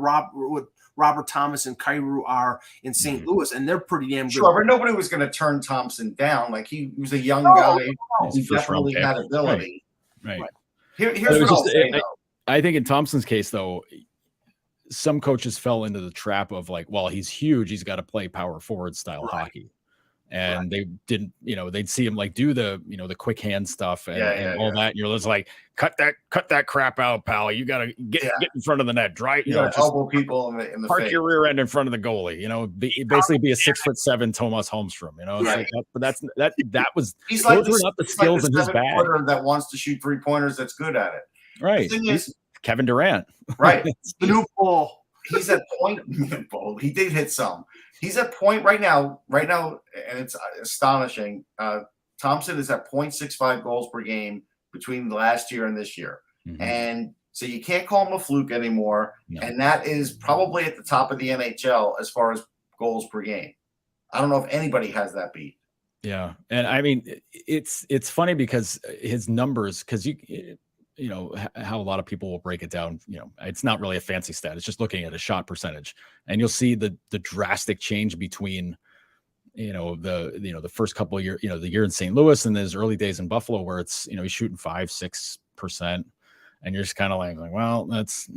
Robert Thomas and Kyrou are in St. Louis, and they're pretty damn good. Sure, but nobody was going to turn Thompson down. Like he was a young guy who definitely had ability. Right. Here's what I'll say, though. I think in Thompson's case, though, some coaches fell into the trap of like, well, he's huge, he's got to play power forward style hockey. And they didn't, they'd see him like do the, the quick hand stuff and all that. And you're just like, cut that crap out, pal. You got to get in front of the net, just elbow people in the park face. Your rear end in front of the goalie, basically be a 6'7" Thomas Holmstrom, that was, he's those were not the skills in his bag. That wants to shoot 3-pointers. That's good at it. Right. The thing is, Kevin Durant. Right. The new ball. He's at point. He did hit some. He's at point right now, and it's astonishing. Thompson is at 0.65 goals per game between last year and this year. And so you can't call him a fluke anymore. No. And that is probably at the top of the NHL as far as goals per game. I don't know if anybody has that beat. Yeah. And I mean, it's funny because his numbers, because how a lot of people will break it down, it's not really a fancy stat. It's just looking at a shot percentage, and you'll see the drastic change between, the first couple of years, the year in St. Louis and his early days in Buffalo, where it's, he's shooting 5-6%. And you're just kind of like, well, that's,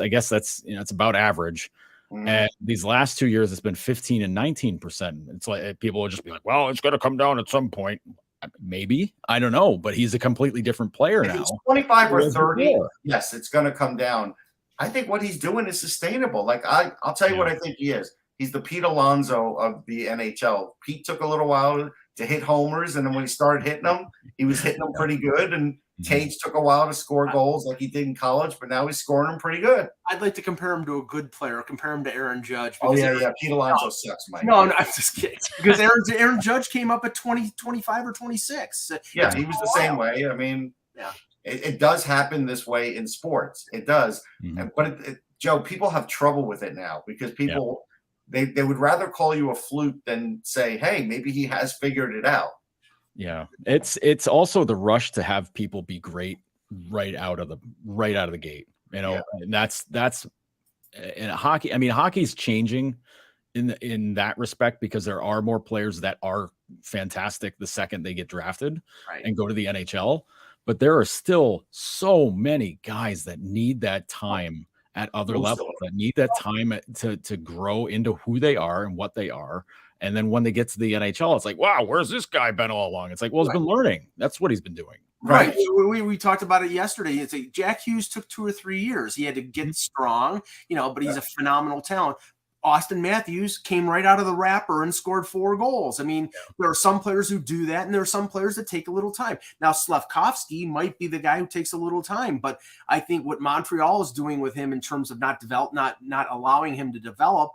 I guess that's, it's about average. And these last 2 years, it's been 15 and 19%. It's like people will just be like, well, it's going to come down at some point. Maybe, I don't know, but he's a completely different player now. He's 25 or 30. Yes, it's going to come down. I think what he's doing is sustainable. Like I'll tell you what I think he is. He's the Pete Alonso of the NHL. Pete took a little while to hit homers, and then when he started hitting them, he was hitting them pretty good. And Tage took a while to score goals like he did in college, but now he's scoring them pretty good. I'd like to compare him to a good player, compare him to Aaron Judge. Oh, yeah. Pete Alonso sucks, Mike. No, I'm just kidding. Because Aaron Judge came up at 25 or 26. Yeah, he was the same way. I mean, it does happen this way in sports. It does. But, Joe, people have trouble with it now because people they would rather call you a fluke than say, hey, maybe he has figured it out. Yeah, it's also the rush to have people be great right out of the gate, and that's in hockey. I mean, hockey's changing in that respect because there are more players that are fantastic the second they get drafted and go to the NHL. But there are still so many guys that need that time at other levels, that need that time to grow into who they are and what they are. And then when they get to the NHL, it's like, wow, where's this guy been all along? It's like, well, he's been learning. That's what he's been doing. Right. We talked about it yesterday. It's like Jack Hughes took 2 or 3 years. He had to get strong, but he's a phenomenal talent. Austin Matthews came right out of the wrapper and scored 4 goals. I mean, there are some players who do that, and there are some players that take a little time. Now, Slafkovsky might be the guy who takes a little time, but I think what Montreal is doing with him in terms of not allowing him to develop,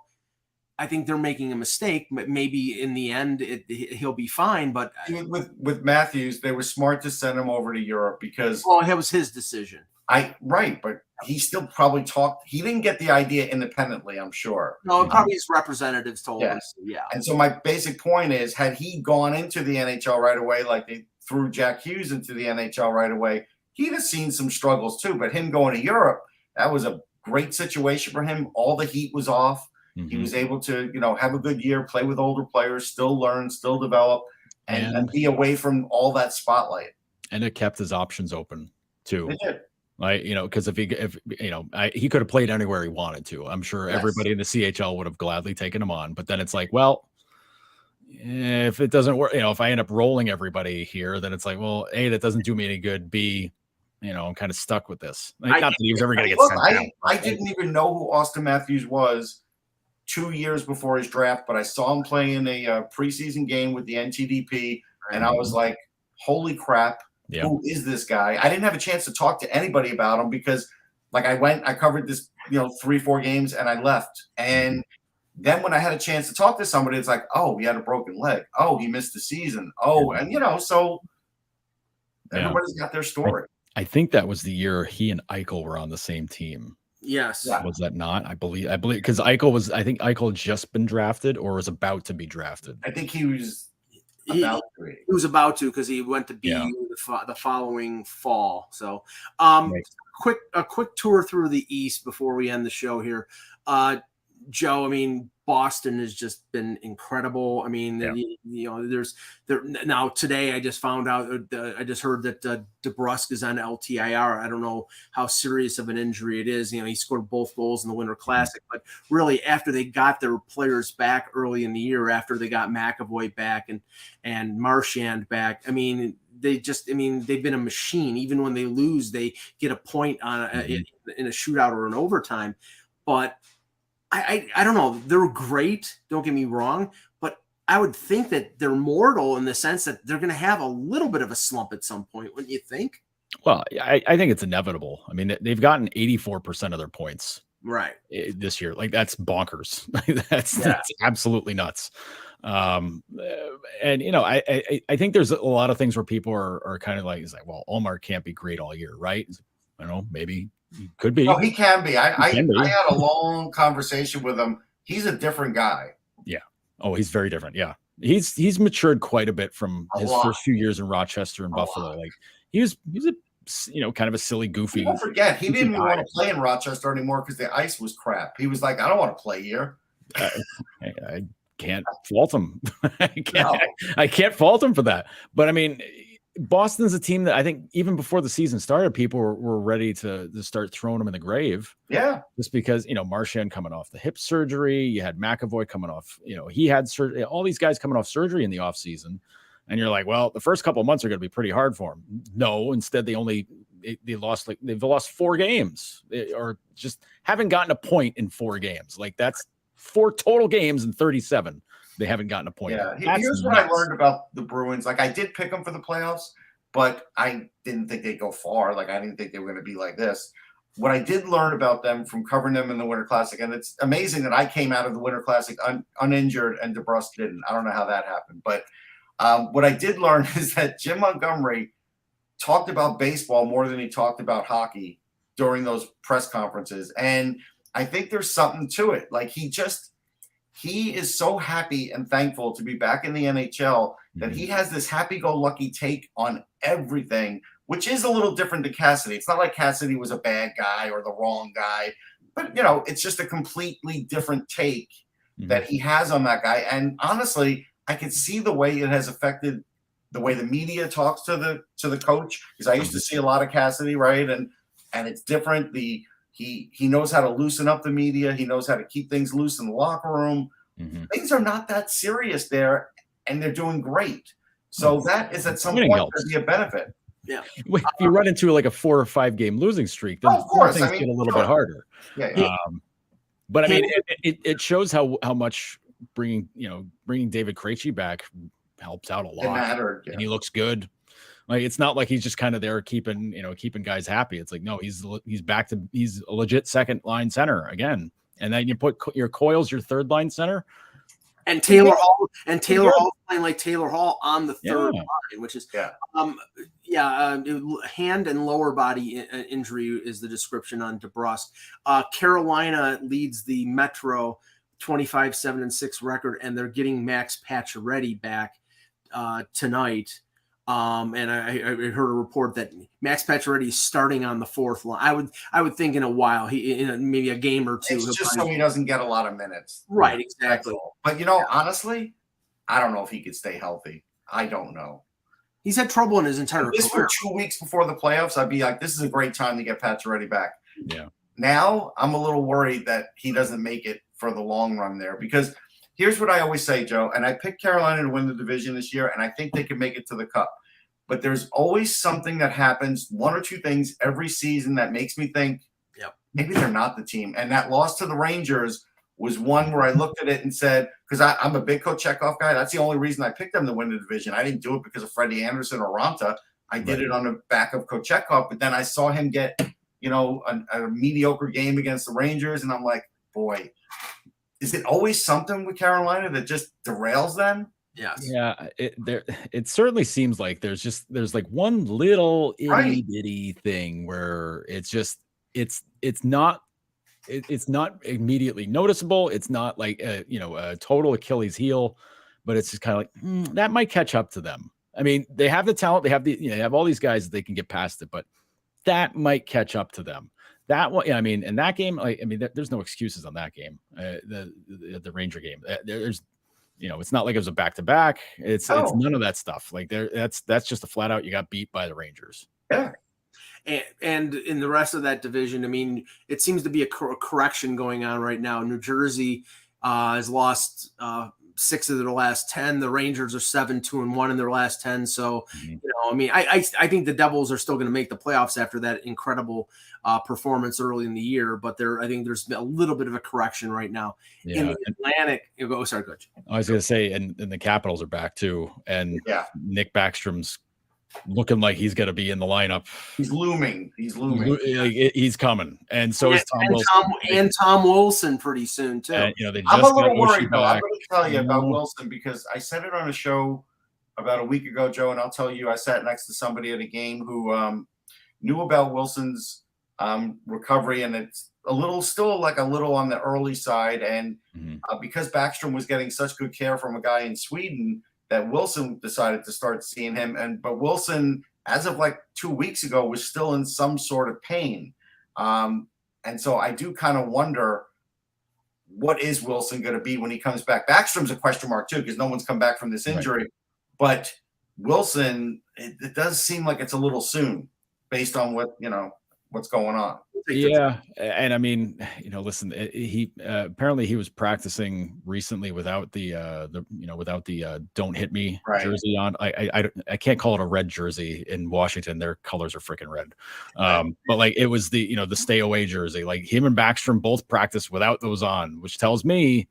I think they're making a mistake. Maybe in the end, he'll be fine. But with Matthews, they were smart to send him over to Europe because it was his decision. But he still probably talked. He didn't get the idea independently, I'm sure. No, probably his representatives told him. Yeah. And so my basic point is, had he gone into the NHL right away, like they threw Jack Hughes into the NHL right away, he'd have seen some struggles too. But him going to Europe, that was a great situation for him. All the heat was off. He was able to, have a good year, play with older players, still learn, still develop, and be away from all that spotlight. And it kept his options open too. It did. Like, because if he could have played anywhere he wanted to. I'm sure everybody in the CHL would have gladly taken him on. But then it's like, well, if it doesn't work, if I end up rolling everybody here, then it's like, well, A, that doesn't do me any good. B, I'm kind of stuck with this. Like, not that he was ever going to get sent down. I didn't even know who Austin Matthews was 2 years before his draft, but I saw him play in a preseason game with the NTDP, and I was like, holy crap. Yeah. Who is this guy? I didn't have a chance to talk to anybody about him because I covered this, 3-4 games and I left. And then when I had a chance to talk to somebody, it's like, oh, he had a broken leg. Oh, he missed the season. Oh, and so everybody's got their story. I think that was the year he and Eichel were on the same team. Yes. Yeah. Was that not? I believe because I think Eichel had just been drafted or was about to be drafted. I think he was He was about to, because he went to BU the following fall. So, a quick tour through the East before we end the show here. Joe, I mean, Boston has just been incredible. I mean, now today I just found out, I just heard that DeBrusk is on LTIR. I don't know how serious of an injury it is. He scored both goals in the Winter Classic, but really after they got their players back early in the year, after they got McAvoy back and Marchand back, I mean, they've been a machine. Even when they lose, they get a point on in a shootout or an overtime. But I don't know. They're great. Don't get me wrong. But I would think that they're mortal in the sense that they're going to have a little bit of a slump at some point, wouldn't you think? Well, I think it's inevitable. I mean, they've gotten 84% of their points this year. Like, that's bonkers. That's absolutely nuts. And I think there's a lot of things where people are kind of like, well, Omar can't be great all year, right? I don't know, maybe he could be. Oh, he can be. I had a long conversation with him. He's a different guy. Yeah. Oh, he's very different. Yeah. He's matured quite a bit from his first few years in Rochester and Buffalo. Like, he was a kind of a silly, goofy. Don't forget, he didn't even want to play in Rochester anymore because the ice was crap. He was like, I don't want to play here. I can't fault him. I can't fault him for that. But I mean, Boston's a team that I think even before the season started, people were ready to start throwing them in the grave. Yeah. Just because, Marchand coming off the hip surgery, you had McAvoy coming off, he had surgery, all these guys coming off surgery in the offseason. And you're like, well, the first couple of months are going to be pretty hard for them. No, instead they've lost 4 games, or just haven't gotten a point in 4 games. Like, that's 4 total games in 37. They haven't gotten a point. Yeah, here's what I learned about the Bruins. Like, I did pick them for the playoffs, but I didn't think they'd go far. Like, I didn't think they were going to be like this. What I did learn about them from covering them in the Winter Classic, and it's amazing that I came out of the Winter Classic uninjured and DeBrusk didn't. I don't know how that happened. But what I did learn is that Jim Montgomery talked about baseball more than he talked about hockey during those press conferences. And I think there's something to it. Like, he is so happy and thankful to be back in the NHL that he has this happy-go-lucky take on everything, which is a little different to Cassidy. It's not like Cassidy was a bad guy or the wrong guy, but, it's just a completely different take that he has on that guy. And honestly, I can see the way it has affected the way the media talks to the coach, because I used to see a lot of Cassidy, right? And it's different. He knows how to loosen up the media. He knows how to keep things loose in the locker room. Things are not that serious there, and they're doing great. So that is at some point going to be a benefit. Yeah. If you run into like a 4 or 5 game losing streak, then of course, things get a little bit harder. Yeah. But I mean, it shows how much bringing David Krejci back helps out a lot. It mattered, and he looks good. Like, it's not like he's just kind of there keeping guys happy. It's like, no, he's back to, he's a legit second line center again. And then you put your Coyle's your third line center. And Taylor Hall playing like Taylor Hall on the third line, which is hand and lower body injury is the description on DeBrusk. Carolina leads the Metro 25-7-6 record, and they're getting Max Pacioretty back tonight. And I heard a report that Max Pacioretty is starting on the 4th line. I would think in a while, maybe a game or two. It's just so he doesn't get a lot of minutes. Right, exactly. But honestly, I don't know if he could stay healthy. I don't know. He's had trouble in his entire career. This for 2 weeks before the playoffs, I'd be like, this is a great time to get Pacioretty back. Yeah. Now I'm a little worried that he doesn't make it for the long run there, because here's what I always say, Joe, and I picked Carolina to win the division this year, and I think they can make it to the Cup. But there's always something that happens, 1 or 2 things every season that makes me think, maybe they're not the team. And that loss to the Rangers was one where I looked at it and said, because I'm a big Kochetkov guy, that's the only reason I picked them to win the division. I didn't do it because of Freddie Anderson or Ranta. I did it on the back of Kochetkov, but then I saw him get, a mediocre game against the Rangers, and I'm like, boy, is it always something with Carolina that just derails them? Yes. Yeah. It certainly seems like there's like one little itty bitty thing where it's not it's not immediately noticeable. It's not like a total Achilles heel, but it's just kind of like that might catch up to them. I mean, they have the talent, they have all these guys that they can get past it, but that might catch up to them. That one, I mean, in that game, there's no excuses on that game. The Ranger game, there's, it's not like it was a back-to-back. It's none of that stuff. Like that's just a flat out, you got beat by the Rangers. Yeah. And in the rest of that division, I mean, it seems to be a correction going on right now. New Jersey has lost 6 of their last 10. The Rangers are 7-2-1 in their last 10. So, I mean, I think the Devils are still going to make the playoffs after that incredible performance early in the year. But I think there's a little bit of a correction right now. Yeah. In the Atlantic, sorry, Coach. I was going to say, and the Capitals are back too. And Nick Backstrom's looking like he's going to be in the lineup. He's looming. He's coming, and so is Tom Wilson. And Tom Wilson pretty soon too. And, they just I'm a little worried though. back. I'm going to tell you about Wilson because I said it on a show about a week ago, Joe, and I'll tell you, I sat next to somebody at a game who knew about Wilson's recovery, and it's still a little on the early side, and because Backstrom was getting such good care from a guy in Sweden, that Wilson decided to start seeing him. But Wilson, as of 2 weeks ago, was still in some sort of pain. And so I do kind of wonder, what is Wilson going to be when he comes back? Backstrom's a question mark too, because no one's come back from this injury. Right. But Wilson, it does seem like it's a little soon based on what's going on. Yeah. And I mean, listen, he apparently he was practicing recently without the don't hit me jersey on. I can't call it a red jersey in Washington. Their colors are freaking red. But it was the stay away jersey. Like him and Backstrom both practiced without those on, which tells me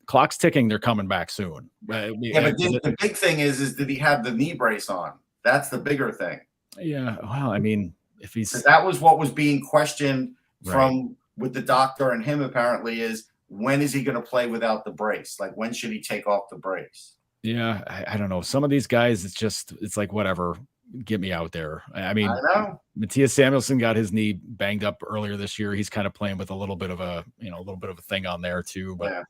clock's ticking. They're coming back soon. But the big thing is did he have the knee brace on? That's the bigger thing. Yeah. Well, I mean, if that was what was being questioned with the doctor and him apparently is when is he going to play without the brace? Like when should he take off the brace? Yeah, I don't know. Some of these guys, it's like whatever, get me out there. I mean, I know. Matthias Samuelsson got his knee banged up earlier this year. He's kind of playing with a little bit of a thing on there too. But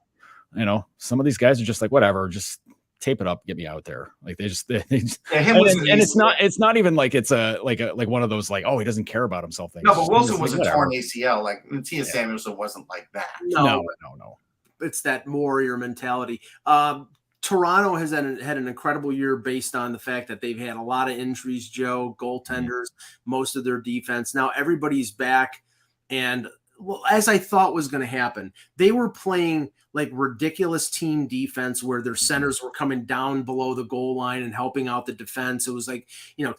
some of these guys are just like whatever, just tape it up, get me out there. Like they just and it's not even like it's like one of those oh, he doesn't care about himself things. No, but Wilson was a torn ACL. Like Matthias Samuelsson wasn't like that. No. It's that warrior mentality. Toronto has had an incredible year based on the fact that they've had a lot of injuries, Joe, goaltenders, most of their defense. Now everybody's back, and as I thought was going to happen, they were playing ridiculous team defense where their centers were coming down below the goal line and helping out the defense. It was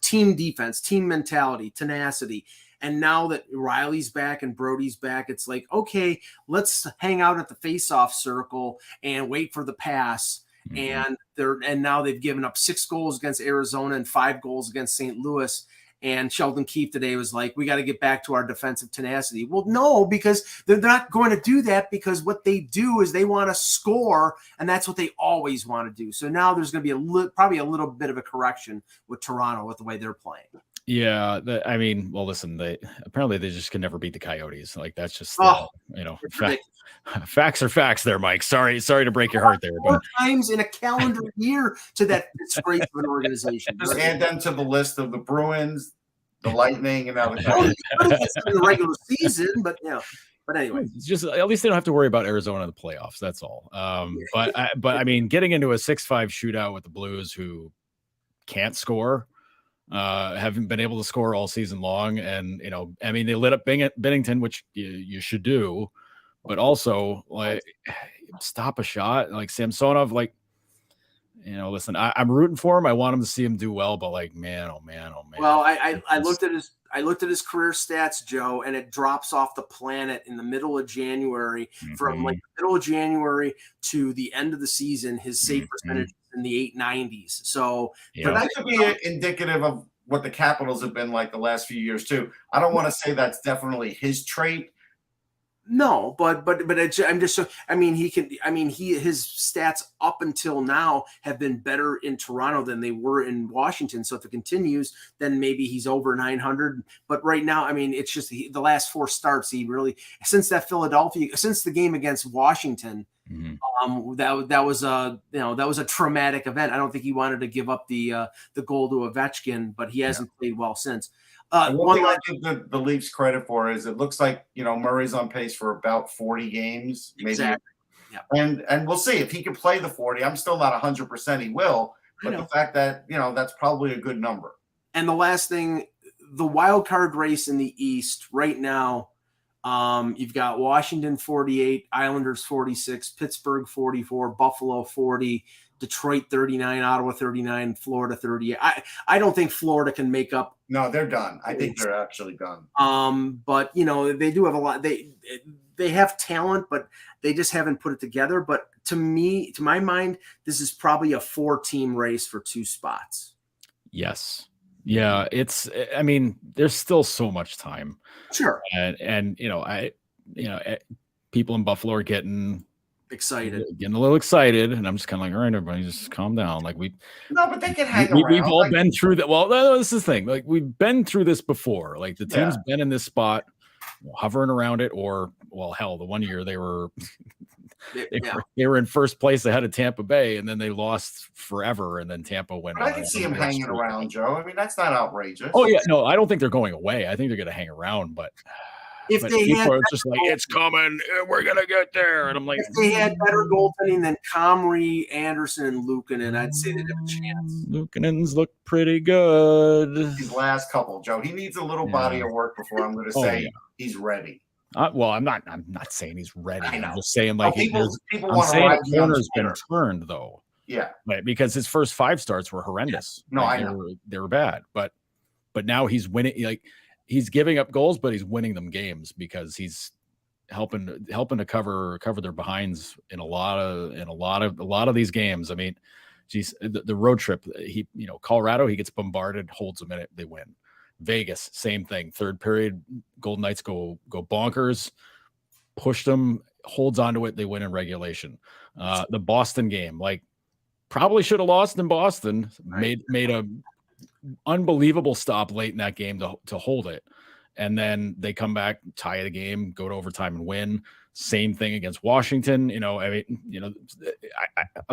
team defense, team mentality, tenacity. And now that Riley's back and Brody's back, it's okay, let's hang out at the face-off circle and wait for the pass. And now they've given up 6 goals against Arizona and 5 goals against St. Louis. And Sheldon Keefe today was like, we got to get back to our defensive tenacity. Well, no, because they're not going to do that, because what they do is they want to score, and that's what they always want to do. So now there's going to be probably a little bit of a correction with Toronto with the way they're playing. Yeah, I mean, well, listen, they just can never beat the Coyotes. That's just facts are facts there, Mike. Sorry to break your heart there. 4 times in a calendar year to that disgrace of an organization. Just add them to the list of the Bruins, the Lightning, and now the Coyotes. In the regular season, but anyway, it's just at least they don't have to worry about Arizona in the playoffs. That's all. But I mean, getting into a 6-5 shootout with the Blues, who can't score. Haven't been able to score all season long, and I mean, they lit up Bennington, which you should do, but also stop a shot like Samsonov. Listen, I'm rooting for him. I want him to see him do well, but man, oh man. Well, I looked at his career stats, Joe, and it drops off the planet in the middle of January. From the middle of January to the end of the season, his save percentage in the 890s. So but that could be indicative of what the Capitals have been like the last few years too. I don't want to say that's definitely his trait. No, but I'm just so. I mean, his stats up until now have been better in Toronto than they were in Washington. So if it continues, then maybe he's over 900. But right now, I mean, it's just the last 4 starts. He really since the game against Washington. Mm-hmm. That was a traumatic event. I don't think he wanted to give up the goal to Ovechkin, but he hasn't played well since. One thing I give the Leafs credit for is it looks like Murray's on pace for about 40 games, maybe. Exactly. Yeah. And we'll see if he can play the 40. I'm still not 100% he will, but the fact that that's probably a good number. And the last thing, the wild card race in the East right now, you've got Washington 48, Islanders 46, Pittsburgh 44, Buffalo 40. Detroit 39, Ottawa 39, Florida 38. I don't think Florida can make up. No, they're done. I think they're actually done. But they do have a lot. They have talent, but they just haven't put it together. But to my mind, this is probably a 4-team race for 2 spots. Yes. Yeah, I mean, there's still so much time. Sure. And people in Buffalo are getting a little excited, and I'm just kind of like, all right, everybody, just calm down. Like but they can hang around. We've all been through that. Well, this is the thing. Like we've been through this before. Like the team's been in this spot, hovering around it, or hell, the one year they were in first place ahead of Tampa Bay, and then they lost forever, and then Tampa went. I can see them hanging around, Joe. I mean, that's not outrageous. Oh yeah, no, I don't think they're going away. I think they're going to hang around, but. If they people are just like, it's coming, we're gonna get there, and I'm like, if they had better goaltending than Comrie, Anderson, and Luukkonen, I'd say they'd have a chance. Luukkonen's look pretty good. His last couple, Joe. He needs a little body of work before I'm going to say he's ready. Well, I'm not saying he's ready. I'm just saying like people I'm saying the corner's been turned though. Yeah, right. Because his first 5 starts were horrendous. Yeah. No, I know they were bad, but now he's winning. Like. He's giving up goals, but he's winning them games because he's helping to cover their behinds in a lot of these games. I mean, geez, the road trip, Colorado, he gets bombarded, holds a minute, they win. Vegas, same thing. 3rd period, Golden Knights go bonkers, push them, holds onto it, they win in regulation. The Boston game, like probably should have lost in Boston, made a unbelievable stop late in that game to hold it, and then they come back, tie the game, go to overtime and win. Same thing against Washington. I'll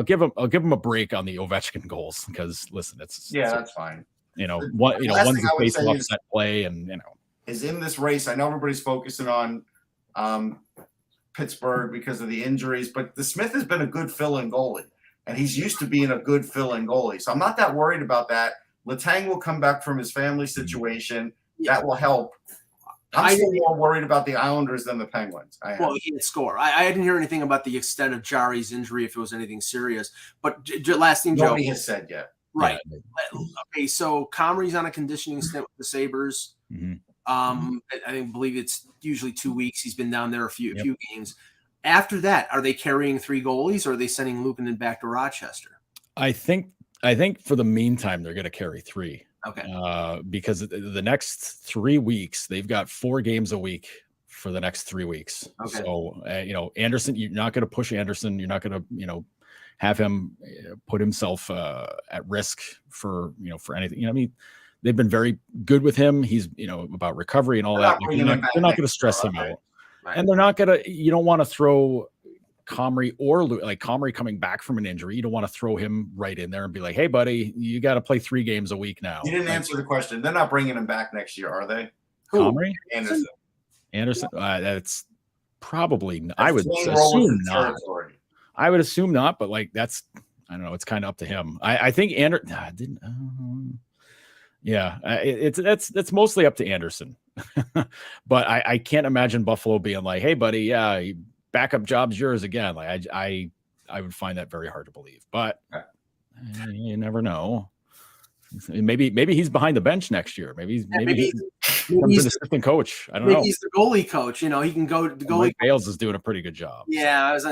give him a break on the Ovechkin goals because listen, that's fine. One's a face offset play, and is in this race. I know everybody's focusing on Pittsburgh because of the injuries, but the Smith has been a good fill-in goalie, and he's used to being a good fill-in goalie, so I'm not that worried about that. Letang will come back from his family situation. That will help. I'm still more worried about the Islanders than the Penguins. Well, he didn't score. I didn't hear anything about the extent of Jari's injury, if it was anything serious. But last thing, Joe. Nobody has said yet. Right. Okay, so Comrie's on a conditioning stint with the Sabres. Mm-hmm. I believe it's usually 2 weeks. He's been down there a few games. After that, are they carrying 3 goalies, or are they sending Luukkonen back to Rochester? I think for the meantime, they're going to carry 3. Okay. Because the next 3 weeks, they've got 4 games a week for the next 3 weeks. Okay. So, Anderson, you're not going to push Anderson. You're not going to, have him put himself at risk for anything. I mean, they've been very good with him. He's, about recovery and all that. They're not going to stress him out. Right. And they're not going to, you don't want to throw Comrie or like Comrie coming back from an injury. You don't want to throw him right in there and be like, hey, buddy, you got to play 3 games a week now. You didn't answer the question. They're not bringing him back next year, are they? Comrie? Anderson. That's probably, I would assume not. I would assume not, but like I don't know. It's kind of up to him. I think Anderson. It's mostly up to Anderson. But I can't imagine Buffalo being like, hey, buddy, backup job's yours again. Like I would find that very hard to believe, but you never know. Maybe he's behind the bench next year. Maybe he's an assistant coach. I don't know. He's the goalie coach. He can go. The goalie. Mike Bales is doing a pretty good job. Yeah, I was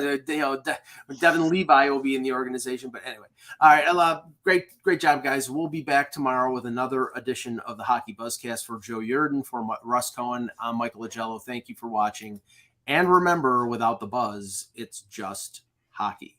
Devin Levi will be in the organization. But anyway, all right. Great job, guys. We'll be back tomorrow with another edition of the Hockey Buzzcast. For Joe Yerdon, for Russ Cohen, I'm Michael Agello. Thank you for watching, And remember, without the buzz, it's just hockey.